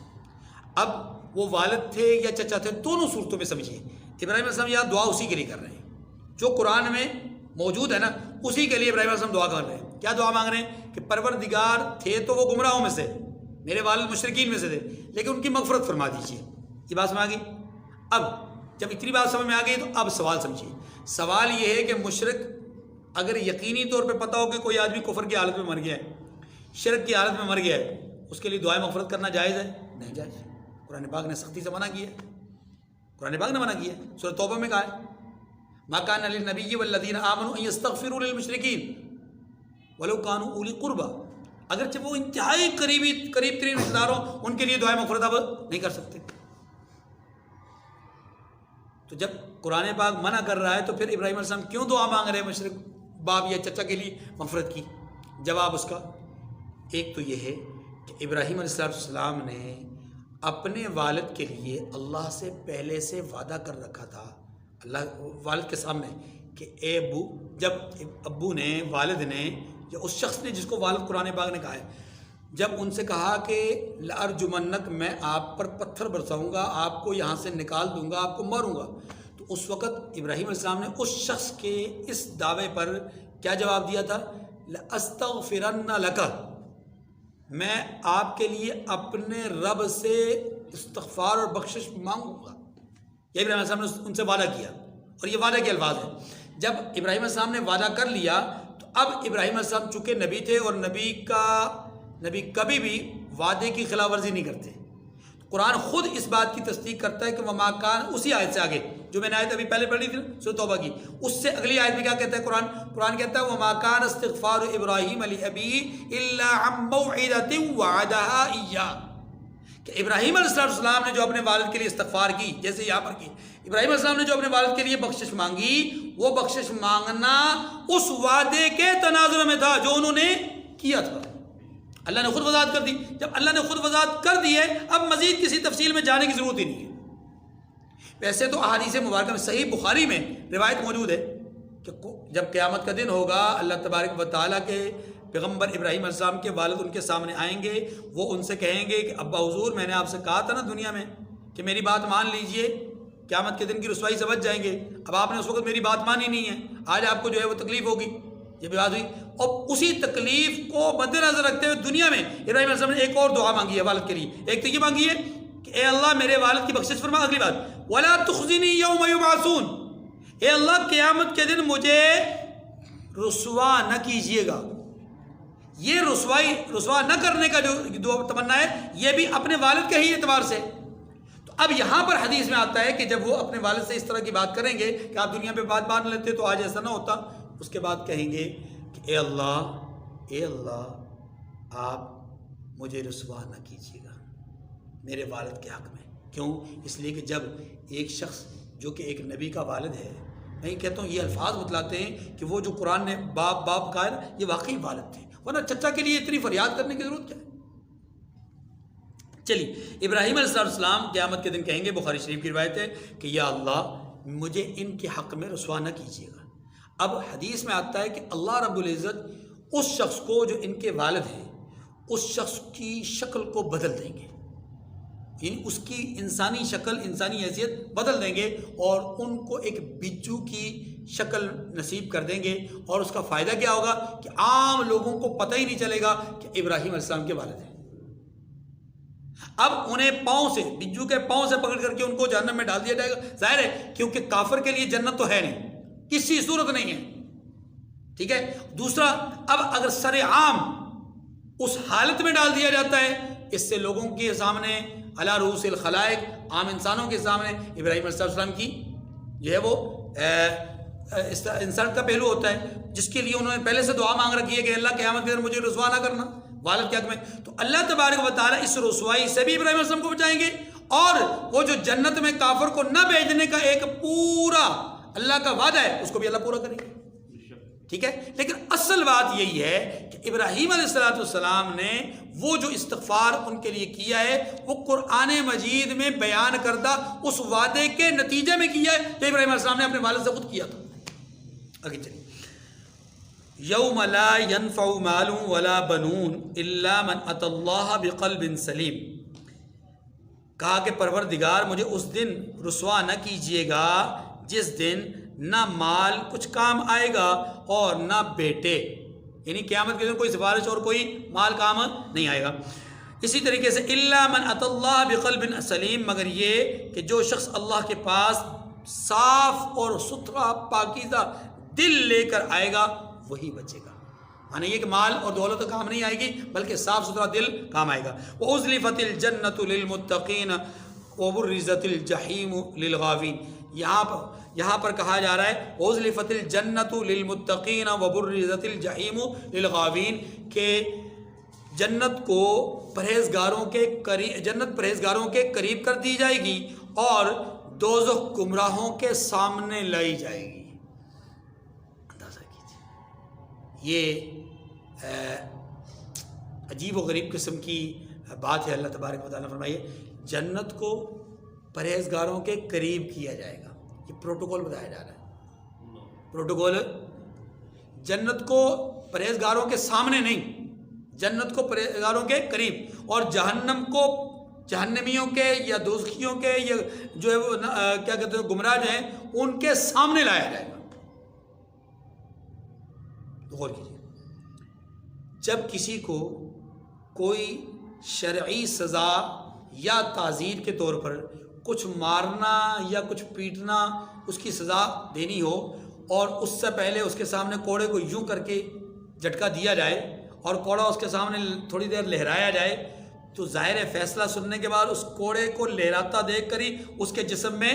اب وہ والد تھے یا چچا تھے، دونوں صورتوں میں سمجھیے ابراہیم علیہ السلام یہاں دعا اسی کے لیے کر رہے ہیں جو قرآن میں موجود ہے نا، اسی کے لیے ابراہیم علیہ السلام دعا کر رہے ہیں۔ کیا دعا مانگ رہے ہیں؟ کہ پروردگار تھے تو وہ گمراہوں میں سے، میرے والد مشرکین میں سے تھے، لیکن ان کی مغفرت فرما دیجیے۔ یہ بات سمجھ آ گئی؟ اب جب اتنی بات سمجھ میں آ گئی تو اب سوال سمجھیے۔ سوال یہ ہے کہ مشرک اگر یقینی طور پہ پتہ ہو کہ کوئی آدمی کفر کی حالت میں مر گیا ہے، شرک کی حالت میں مر گیا ہے، اس کے لیے دعائیں مغفرت کرنا جائز ہے؟ نہیں جائز۔ قرآن پاک نے سختی سے منع کیا ہے، قرآن پاک نے منع کیا ہے۔ سورۃ توبہ میں کہا ہے ما کان للنبی والذین آمنوا ان یستغفروا للمشرکین ولو کانوا اولی قربی، اگرچہ وہ انتہائی قریب ترین رشتہ دار ہوں، ان کے لیے دعائیں مغفرت اب نہیں کر سکتے۔ تو جب قرآن پاک منع کر رہا ہے تو پھر ابراہیم علیہ السلام کیوں دعا مانگ رہے ہیں مشرک باپ یا چچا کے لیے مغفرت کی؟ جواب اس کا ایک تو یہ ہے کہ ابراہیم علیہ السلام نے اپنے والد کے لیے اللہ سے پہلے سے وعدہ کر رکھا تھا، اللہ والد کے سامنے، کہ اے ابو، جب ابو نے، والد نے، یا اس شخص نے جس کو والد قرآن پاک نے کہا ہے، جب ان سے کہا کہ لَأَرْجُمَنَّكَ، میں آپ پر پتھر برساؤں گا، آپ کو یہاں سے نکال دوں گا، آپ کو ماروں گا، تو اس وقت ابراہیم علیہ السلام نے اس شخص کے اس دعوے پر کیا جواب دیا تھا؟ لَأَسْتَغْفِرَنَّ لَكَ، میں آپ کے لیے اپنے رب سے استغفار اور بخشش مانگوں گا۔ یہ ابراہیم علیہ السلام نے ان سے وعدہ کیا، اور یہ وعدہ کے الفاظ ہیں۔ جب ابراہیم علیہ السلام نے وعدہ کر لیا تو اب ابراہیم علیہ السلام چونکہ نبی تھے، اور نبی کبھی بھی وعدے کی خلاف ورزی نہیں کرتے۔ قرآن خود اس بات کی تصدیق کرتا ہے کہ وما کان، اسی آیت سے آگے جو میں نے آیت ابھی پہلے پڑھی تھی سورۃ توبہ کی، اس سے اگلی آیت میں کیا کہتا ہے قرآن کہتا ہے وما کان استغفار ابراہیم لابیہ الا عن موعدۃ وعدها ایاہ، کہ ابراہیم علیہ السلام نے جو اپنے والد کے لیے استغفار کی، جیسے یہاں پر کی، ابراہیم علیہ السلام نے جو اپنے والد کے لیے بخشش مانگی، وہ بخشش مانگنا اس وعدے کے تناظر میں تھا جو انہوں نے کیا تھا۔ اللہ نے خود وضاحت کر دی۔ جب اللہ نے خود وضاحت کر دی ہے، اب مزید کسی تفصیل میں جانے کی ضرورت ہی نہیں ہے۔ ویسے تو احادیث مبارکہ میں صحیح بخاری میں روایت موجود ہے کہ جب قیامت کا دن ہوگا، اللہ تبارک و تعالیٰ کے پیغمبر ابراہیم علیہ السلام کے والد ان کے سامنے آئیں گے، وہ ان سے کہیں گے کہ ابا حضور، میں نے آپ سے کہا تھا نا دنیا میں کہ میری بات مان لیجئے، قیامت کے دن کی رسوائی سے بچ جائیں گے، اب آپ نے اس وقت میری بات مانی نہیں ہے، آج آپ کو جو ہے وہ تکلیف ہوگی۔ یہ بھی بات ہوئی، اور اسی تکلیف کو مد نظر رکھتے ہوئے دنیا میں ابراہیم علیہ السلام نے ایک اور دعا مانگی ہے والد کے لیے۔ ایک تو یہ مانگی ہے کہ اے اللہ میرے والد کی بخشش فرما، اگلی بات وَلَا تُخْزِنِي يَوْمَ يُبْعَثُونَ، اے اللہ قیامت کے دن مجھے رسوا نہ کیجیے گا۔ یہ رسوا نہ کرنے کا جو تمنا ہے، یہ بھی اپنے والد کے ہی اعتبار سے۔ تو اب یہاں پر حدیث میں آتا ہے کہ جب وہ اپنے والد سے اس طرح کی بات کریں گے کہ آپ دنیا پہ بات مان لیتے تو آج ایسا نہ ہوتا، اس کے بعد کہیں گے کہ اے اللہ آپ مجھے رسوا نہ کیجیے گا میرے والد کے حق میں۔ کیوں؟ اس لیے کہ جب ایک شخص جو کہ ایک نبی کا والد ہے، میں کہتا ہوں یہ الفاظ بتلاتے ہیں کہ وہ جو قرآن نے باپ کہا ہے، یہ واقعی والد تھے، ورنہ چچا کے لیے اتنی فریاد کرنے کی ضرورت کیا ہے؟ چلیے، ابراہیم علیہ السلام قیامت کے دن کہیں گے، بخاری شریف کی روایت ہے کہ یا اللہ مجھے ان کے حق میں رسوا نہ کیجیے گا۔ اب حدیث میں آتا ہے کہ اللہ رب العزت اس شخص کو جو ان کے والد ہیں، اس شخص کی شکل کو بدل دیں گے، یعنی اس کی انسانی شکل، انسانی حیثیت بدل دیں گے اور ان کو ایک بچو کی شکل نصیب کر دیں گے۔ اور اس کا فائدہ کیا ہوگا کہ عام لوگوں کو پتہ ہی نہیں چلے گا کہ ابراہیم علیہ السلام کے والد ہیں۔ اب انہیں پاؤں سے، بچو کے پاؤں سے پکڑ کر کے ان کو جہنم میں ڈال دیا جائے گا، ظاہر ہے کیونکہ کافر کے لیے جنت تو ہے نہیں، کسی صورت نہیں ہے، ٹھیک ہے۔ دوسرا، اب اگر سر عام اس حالت میں ڈال دیا جاتا ہے، اس سے لوگوں کے سامنے علی رؤوس الخلائق، عام انسانوں کے سامنے ابراہیم علیہ السلام کی جو ہے وہ انسان کا پہلو ہوتا ہے، جس کے لیے انہوں نے پہلے سے دعا مانگ رکھی ہے کہ اللہ قیامت کے دن مجھے رسوا نہ کرنا والد کے حق میں۔ تو اللہ تبارک و تعالیٰ اس رسوائی سے بھی ابراہیم علیہ السلام کو بچائیں گے، اور وہ جو جنت میں کافر کو نہ بھیجنے کا ایک پورا اللہ کا وعدہ ہے، اس کو بھی اللہ پورا کرے گا، ٹھیک ہے۔ لیکن اصل بات یہی ہے کہ ابراہیم علیہ السلام نے وہ جو استغفار ان کے لیے کیا ہے، وہ قرآن مجید میں بیان کردہ اس وعدے کے نتیجے میں کیا ہے جو ابراہیم علیہ السلام نے اپنے والد سے خود کیا تھا۔ آگے چلیے، یوم لا ينفع مال ولا بنون الا من اتى اللہ بقلب سلیم، کہا کہ پروردگار مجھے اس دن رسوا نہ کیجیے گا جس دن نہ مال کچھ کام آئے گا اور نہ بیٹے، یعنی قیامت کے دن کوئی سفارش اور کوئی مال کام نہیں آئے گا۔ اسی طریقے سے الا من اتى اللہ بقلب سلیم، مگر یہ کہ جو شخص اللہ کے پاس صاف اور ستھرا پاکیزہ دل لے کر آئے گا وہی بچے گا۔ معنی یہ کہ مال اور دولت کام نہیں آئے گی، بلکہ صاف ستھرا دل کام آئے گا۔ وَأُزْلِفَتِ الْجَنَّةُ لِلْمُتَّقِينَ وَبُرِّزَتِ الْجَحِيمُ لِلْغَاوِينَ، یہاں پر کہا جا رہا ہے وَأُزْلِفَتِ الْجَنَّةُ لِلْمُتَّقِينَ وَبُرِّزَتِ الْجَحِيمُ لِلْغَاوِينَ، کہ جنت کو جنت پرہیزگاروں کے قریب کر دی جائے گی اور دوزخ گمراہوں کے سامنے لائی جائے گی۔ یہ عجیب و غریب قسم کی بات ہے۔ اللہ تبارک و تعالیٰ نے فرمائی ہے جنت کو پرہیزگاروں کے قریب کیا جائے گا، یہ پروٹوکول بتایا جا رہا ہے۔ پروٹوکول جنت کو پرہیزگاروں کے سامنے نہیں، جنت کو پرہیزگاروں کے قریب، اور جہنم کو جہنمیوں کے یا دوزخیوں کے یا جو ہے وہ کیا کہتے ہیں گمراہ جو ہیں ان کے سامنے لایا جائے گا۔ غور کیجیے، جب کسی کو کوئی شرعی سزا یا تعزیر کے طور پر کچھ مارنا یا کچھ پیٹنا اس کی سزا دینی ہو، اور اس سے پہلے اس کے سامنے کوڑے کو یوں کر کے جھٹکا دیا جائے اور کوڑا اس کے سامنے تھوڑی دیر لہرایا جائے، تو ظاہر ہے فیصلہ سننے کے بعد اس کوڑے کو لہراتا دیکھ کر ہی اس کے جسم میں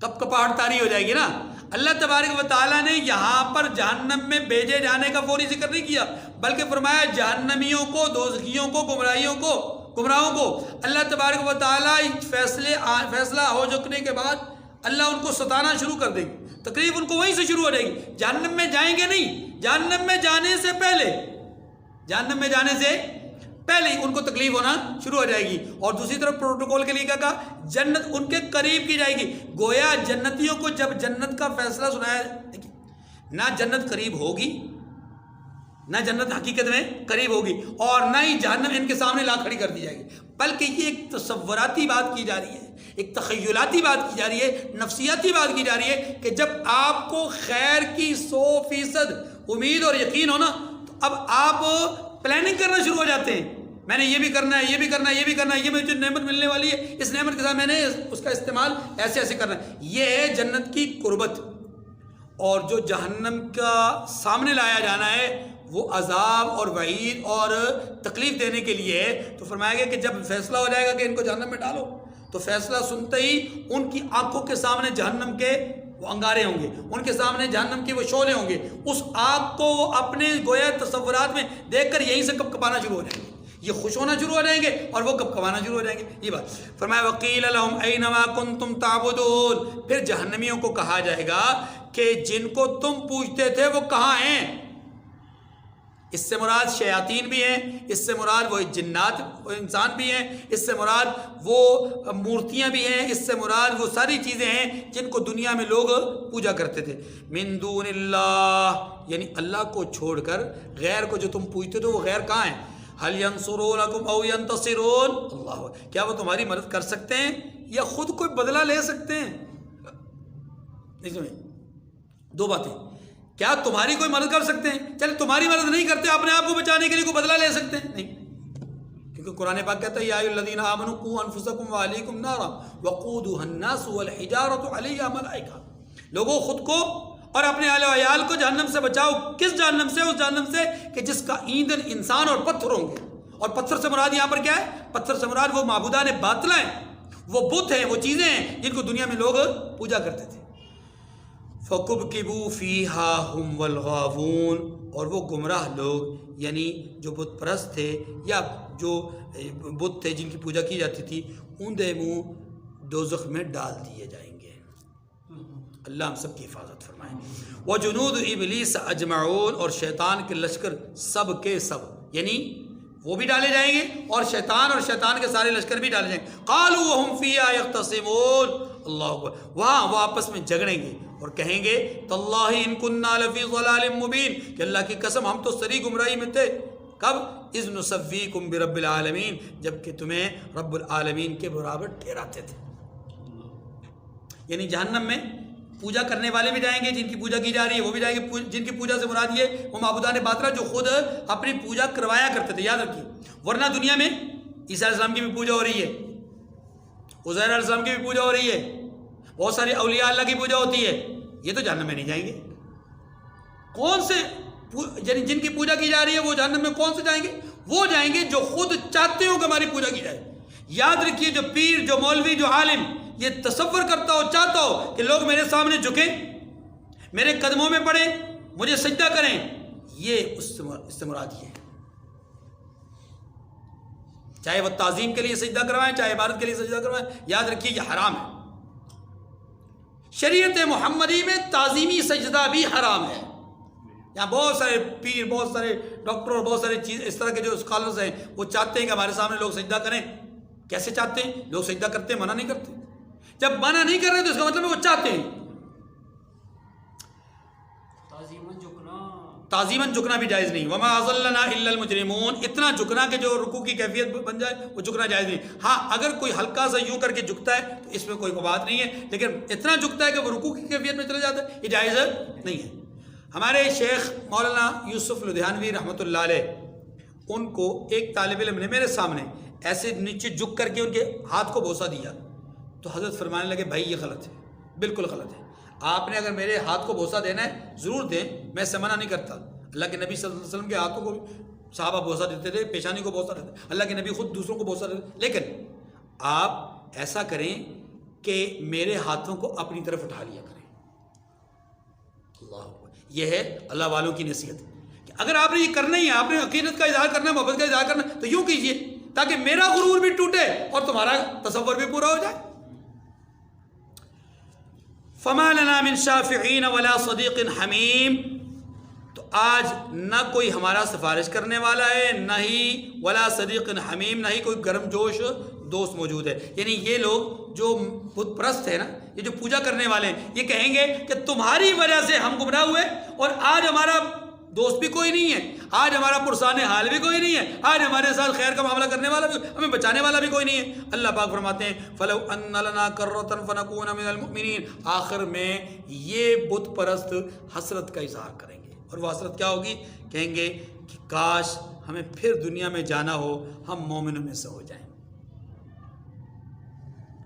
کپ کپاہٹ طاری ہو جائے گی نا۔ اللہ تبارک و تعالیٰ نے یہاں پر جہنم میں بھیجے جانے کا فوری ذکر نہیں کیا، بلکہ فرمایا جہنمیوں کو، دوزخیوں کو، گمراہیوں کو گمراہوں کو اللہ تبارک و تعالیٰ فیصلہ ہو چکنے کے بعد اللہ ان کو ستانا شروع کر دے گی، تکلیف ان کو وہیں سے شروع ہو جائے گی، جہنم میں جائیں گے نہیں، جہنم میں جانے سے پہلے ہی ان کو تکلیف ہونا شروع ہو جائے گی۔ اور دوسری طرف پروٹوکول کے لیے کیا کہا؟ جنت ان کے قریب کی جائے گی۔ گویا جنتیوں کو جب جنت کا فیصلہ سنایا، دیکھیے نہ جنت قریب ہوگی، نہ جنت حقیقت میں قریب ہوگی، اور نہ ہی جہنم ان کے سامنے لا کھڑی کر دی جائے گی، بلکہ یہ ایک تصوراتی بات کی جا رہی ہے، ایک تخیلاتی بات کی جا رہی ہے، نفسیاتی بات کی جا رہی ہے کہ جب آپ کو خیر کی 100% امید اور یقین ہونا تو اب آپ پلاننگ کرنا شروع ہو جاتے ہیں، میں نے یہ بھی کرنا ہے، یہ بھی کرنا ہے، یہ بھی کرنا ہے، یہ مجھے نعمت ملنے والی ہے، اس نعمت کے ساتھ میں نے اس کا استعمال ایسے ایسے کرنا ہے۔ یہ ہے جنت کی قربت۔ اور جو جہنم کا سامنے لایا جانا ہے وہ عذاب اور وعید اور تکلیف دینے کے لیے ہے۔ تو فرمایا گیا کہ جب فیصلہ ہو جائے گا کہ ان کو جہنم میں ڈالو، تو فیصلہ سنتے ہی ان کی آنکھوں کے سامنے جہنم کے وہ انگارے ہوں گے، ان کے سامنے جہنم کے وہ شعلے ہوں گے، اس آگ کو وہ اپنے گویا تصورات میں دیکھ کر یہیں سے کپ کپانا شروع ہو جائیں گے، یہ خوش ہونا شروع ہو جائیں گے اور وہ کپ کپانا شروع ہو جائیں گے۔ یہ بات فرمایا وقیل لہم این ما کنتم تعبدون، پھر جہنمیوں کو کہا جائے گا کہ جن کو تم پوجتے تھے وہ کہاں ہیں؟ اس سے مراد شیاطین بھی ہیں، اس سے مراد وہ جنات وہ انسان بھی ہیں، اس سے مراد وہ مورتیاں بھی ہیں، اس سے مراد وہ ساری چیزیں ہیں جن کو دنیا میں لوگ پوجا کرتے تھے۔ من دون اللہ، یعنی اللہ کو چھوڑ کر غیر کو جو تم پوجتے تھے وہ غیر کہاں ہیں؟ هل ينصرونکم او ينتصرون، اللہ، کیا وہ تمہاری مدد کر سکتے ہیں یا خود کوئی بدلہ لے سکتے ہیں؟ نہیں سمجھے؟ دو باتیں، کیا تمہاری کوئی مدد کر سکتے ہیں؟ چلے تمہاری مدد نہیں کرتے، اپنے آپ کو بچانے کے لیے کوئی بدلہ لے سکتے ہیں؟ نہیں، کیونکہ قرآن پاک کہتا ہے یا ایھا الذین آمنوا قوا انفسکم واہلیکم نارا وقودها الناس والحجارۃ علیہا ملائکہ، لوگوں خود کو اور اپنے اہل و عیال کو جہنم سے بچاؤ۔ کس جہنم سے؟ اس جہنم سے کہ جس کا ایندھن انسان اور پتھر ہوں گے۔ اور پتھر سے مراد یہاں پر کیا ہے؟ پتھر سے مراد وہ معبودان باطلہ ہیں، وہ بت ہیں، وہ چیزیں ہیں جن کو دنیا میں لوگ پوجا کرتے تھے۔ فَكُبْكِبُوا فِيهَا هُمْ وَالْغَاوُونَ، اور وہ گمراہ لوگ یعنی جو بت پرست تھے یا جو بت تھے جن کی پوجا کی جاتی تھی، اوندے منہ دوزخ میں ڈال دیے جائیں گے۔ اللہ ہم سب کی حفاظت فرمائے۔ وَجُنُودُ إِبْلِيسَ أَجْمَعُونَ، اور شیطان کے لشکر سب کے سب، یعنی وہ بھی ڈالے جائیں گے اور شیطان کے سارے لشکر بھی ڈالے جائیں گے۔ قَالُوا وَهُمْ فِيهَا يَخْتَصِمُونَ، اللہ اکبر، وہاں وہ آپس میں جھگڑیں گے اور کہیں گے تَاللَّهِ إِن كُنَّا لَفِي ضَلَالٍ مُبِينٍ، کہ اللہ کی قسم ہم تو سری گمراہی میں تھے۔ کب؟ اذ نسویکم برب العالمین، جب کہ تمہیں رب العالمین کے برابر ٹھہراتے تھے۔ یعنی جہنم میں پوجا کرنے والے بھی جائیں گے، جن کی پوجا کی جا رہی ہے وہ بھی جائیں گے، جن کی پوجا سے مراد یہ وہ معبودان باطلہ جو خود اپنی پوجا کروایا کرتے تھے، یاد رکھیے۔ ورنہ دنیا میں عیسیٰ علیہ السلام کی بھی پوجا ہو رہی ہے، عزیر علیہ السلام کی بھی پوجا ہو رہی ہے، بہت سارے اولیاء اللہ کی پوجا ہوتی ہے، یہ تو جہنم میں نہیں جائیں گے۔ کون سے یعنی جن کی پوجا کی جا رہی ہے وہ جہنم میں کون سے جائیں گے؟ وہ جائیں گے جو خود چاہتے ہو کہ ہماری پوجا کی جائے۔ یاد رکھیے، جو پیر، جو مولوی، جو عالم یہ تصور کرتا ہو، چاہتا ہو کہ لوگ میرے سامنے جھکیں، میرے قدموں میں پڑیں، مجھے سجدہ کریں، یہ اس سے مراد یہ ہے۔ چاہے وہ تعظیم کے لیے سجدہ کروائیں، چاہے عبادت کے لیے سجدہ کروائیں، یاد رکھیے یہ حرام ہے۔ شریعت محمدی میں تعظیمی سجدہ بھی حرام ہے۔ یہاں بہت سارے پیر، بہت سارے ڈاکٹر اور بہت سارے چیز اس طرح کے جو اسکالرز ہیں وہ چاہتے ہیں کہ ہمارے سامنے لوگ سجدہ کریں۔ کیسے چاہتے ہیں؟ لوگ سجدہ کرتے ہیں، منع نہیں کرتے۔ جب منع نہیں کر رہے تو اس کا مطلب ہے وہ چاہتے ہیں۔ تعظیماً جھکنا بھی جائز نہیں۔ وما اضلنا الا المجرمون، اتنا جھکنا کہ جو رکوع کی کیفیت بن جائے وہ جھکنا جائز نہیں۔ ہاں اگر کوئی ہلکا سا یوں کر کے جھکتا ہے تو اس میں کوئی بات نہیں ہے، لیکن اتنا جھکتا ہے کہ وہ رکوع کی کیفیت میں چلا جاتا ہے، یہ جائز نہیں ہے۔ ہمارے شیخ مولانا یوسف لدھیانوی رحمۃ اللہ علیہ، ان کو ایک طالب علم نے میرے سامنے ایسے نیچے جھک کر کے ان کے ہاتھ کو بوسہ دیا تو حضرت فرمانے لگے بھائی یہ غلط ہے، بالکل غلط ہے۔ آپ نے اگر میرے ہاتھ کو بوسہ دینا ہے ضرور دیں، میں اسے منع نہیں کرتا۔ اللہ کے نبی صلی اللہ علیہ وسلم کے ہاتھوں کو صحابہ بوسہ دیتے تھے، پیشانی کو بوسہ دیتے تھے، اللہ کے نبی خود دوسروں کو بوسہ دیتے تھے، لیکن آپ ایسا کریں کہ میرے ہاتھوں کو اپنی طرف اٹھا لیا کریں۔ اللہ، یہ ہے اللہ والوں کی نصیحت کہ اگر آپ نے یہ کرنا ہی ہے، آپ نے عقیدت کا اظہار کرنا ہے، محبت کا اظہار کرنا ہے تو یوں کیجئے، تاکہ میرا غرور بھی ٹوٹے اور تمہارا تصور بھی پورا ہو جائے۔ فما لنا من شافعین ولا صدیق حمیم، تو آج نہ کوئی ہمارا سفارش کرنے والا ہے، نہ ہی ولا صدیق حمیم، نہ ہی کوئی گرم جوش دوست موجود ہے۔ یعنی یہ لوگ جو بت پرست ہے نا، یہ جو پوجا کرنے والے ہیں، یہ کہیں گے کہ تمہاری وجہ سے ہم گمراہ ہوئے اور آج ہمارا دوست بھی کوئی نہیں ہے، آج ہمارا پرسان حال بھی کوئی نہیں ہے، آج ہمارے ساتھ خیر کا معاملہ کرنے والا بھی، ہمیں بچانے والا بھی کوئی نہیں ہے۔ اللہ پاک فرماتے ہیں فَلَوْ أَنَّ لَنَا كَرَّةً فَنَكُونَ مِنَ الْمُؤْمِنِينَ، آخر میں یہ بت پرست حسرت کا اظہار کریں گے، اور وہ حسرت کیا ہوگی؟ کہیں گے کہ کاش ہمیں پھر دنیا میں جانا ہو، ہم مومنوں میں سے ہو جائیں۔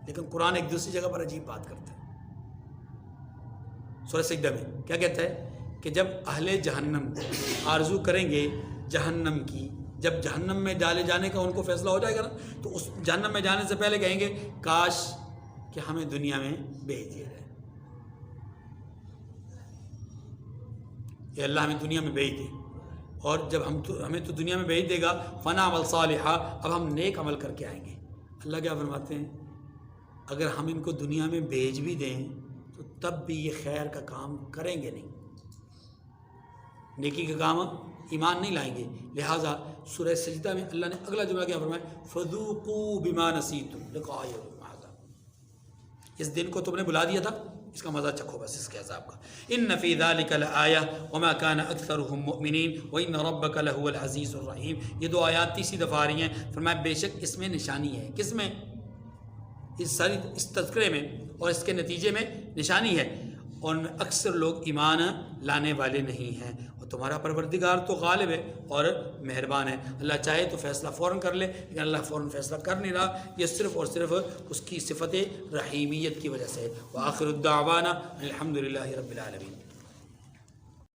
لیکن قرآن ایک دوسری جگہ پر عجیب بات کرتا ہے، سورہ سجدہ میں کیا کہتا ہے کہ جب اہل جہنم آرزو کریں گے جہنم کی، جب جہنم میں ڈالے جانے کا ان کو فیصلہ ہو جائے گا نا، تو اس جہنم میں جانے سے پہلے کہیں گے کاش کہ ہمیں دنیا میں بھیج دیا جائے، یہ اللہ ہمیں دنیا میں بھیج دے، اور جب ہمیں تو دنیا میں بھیج دے گا فنعمل صالحا، اب ہم نیک عمل کر کے آئیں گے۔ اللہ کیا فرماتے ہیں؟ اگر ہم ان کو دنیا میں بھیج بھی دیں تو تب بھی یہ خیر کا کام کریں گے نہیں، نیکی کا کام ایمان نہیں لائیں گے۔ لہٰذا سورہ سجدہ میں اللہ نے اگلا جملہ کیا فرمایا؟ فَذُوقُوا بِمَا نَسِيتُمْ لِقَاءَ يَوْمِكُمْ هَٰذَا، اس دن کو تم نے بلا دیا تھا، اس کا مزہ چکھو بس اس کے عذاب کا۔ إِنَّ فِي ذَلِكَ لَآيَةً وَمَا كَانَ أَكْثَرُهُم مُؤْمِنِينَ وَإِنَّ رَبَّكَ لَهُوَ الْعَزِيزُ الرَّحِيمُ۔ یہ دو آیات تیسری دفعہ آ رہی ہیں، فرمایا بے شک اس میں نشانی ہے۔ کس میں؟ اس تذکرے میں اور اس کے نتیجے میں نشانی ہے، اور اکثر لوگ ایمان لانے والے نہیں ہیں، اور تمہارا پروردگار تو غالب ہے اور مہربان ہے۔ اللہ چاہے تو فیصلہ فوراً کر لے، لیکن اللہ فوراً فیصلہ کر نہیں رہا، یہ صرف اور صرف اس کی صفت رحیمیت کی وجہ سے ہے۔ وآخر الدعوانا الحمد للہ رب العالمین۔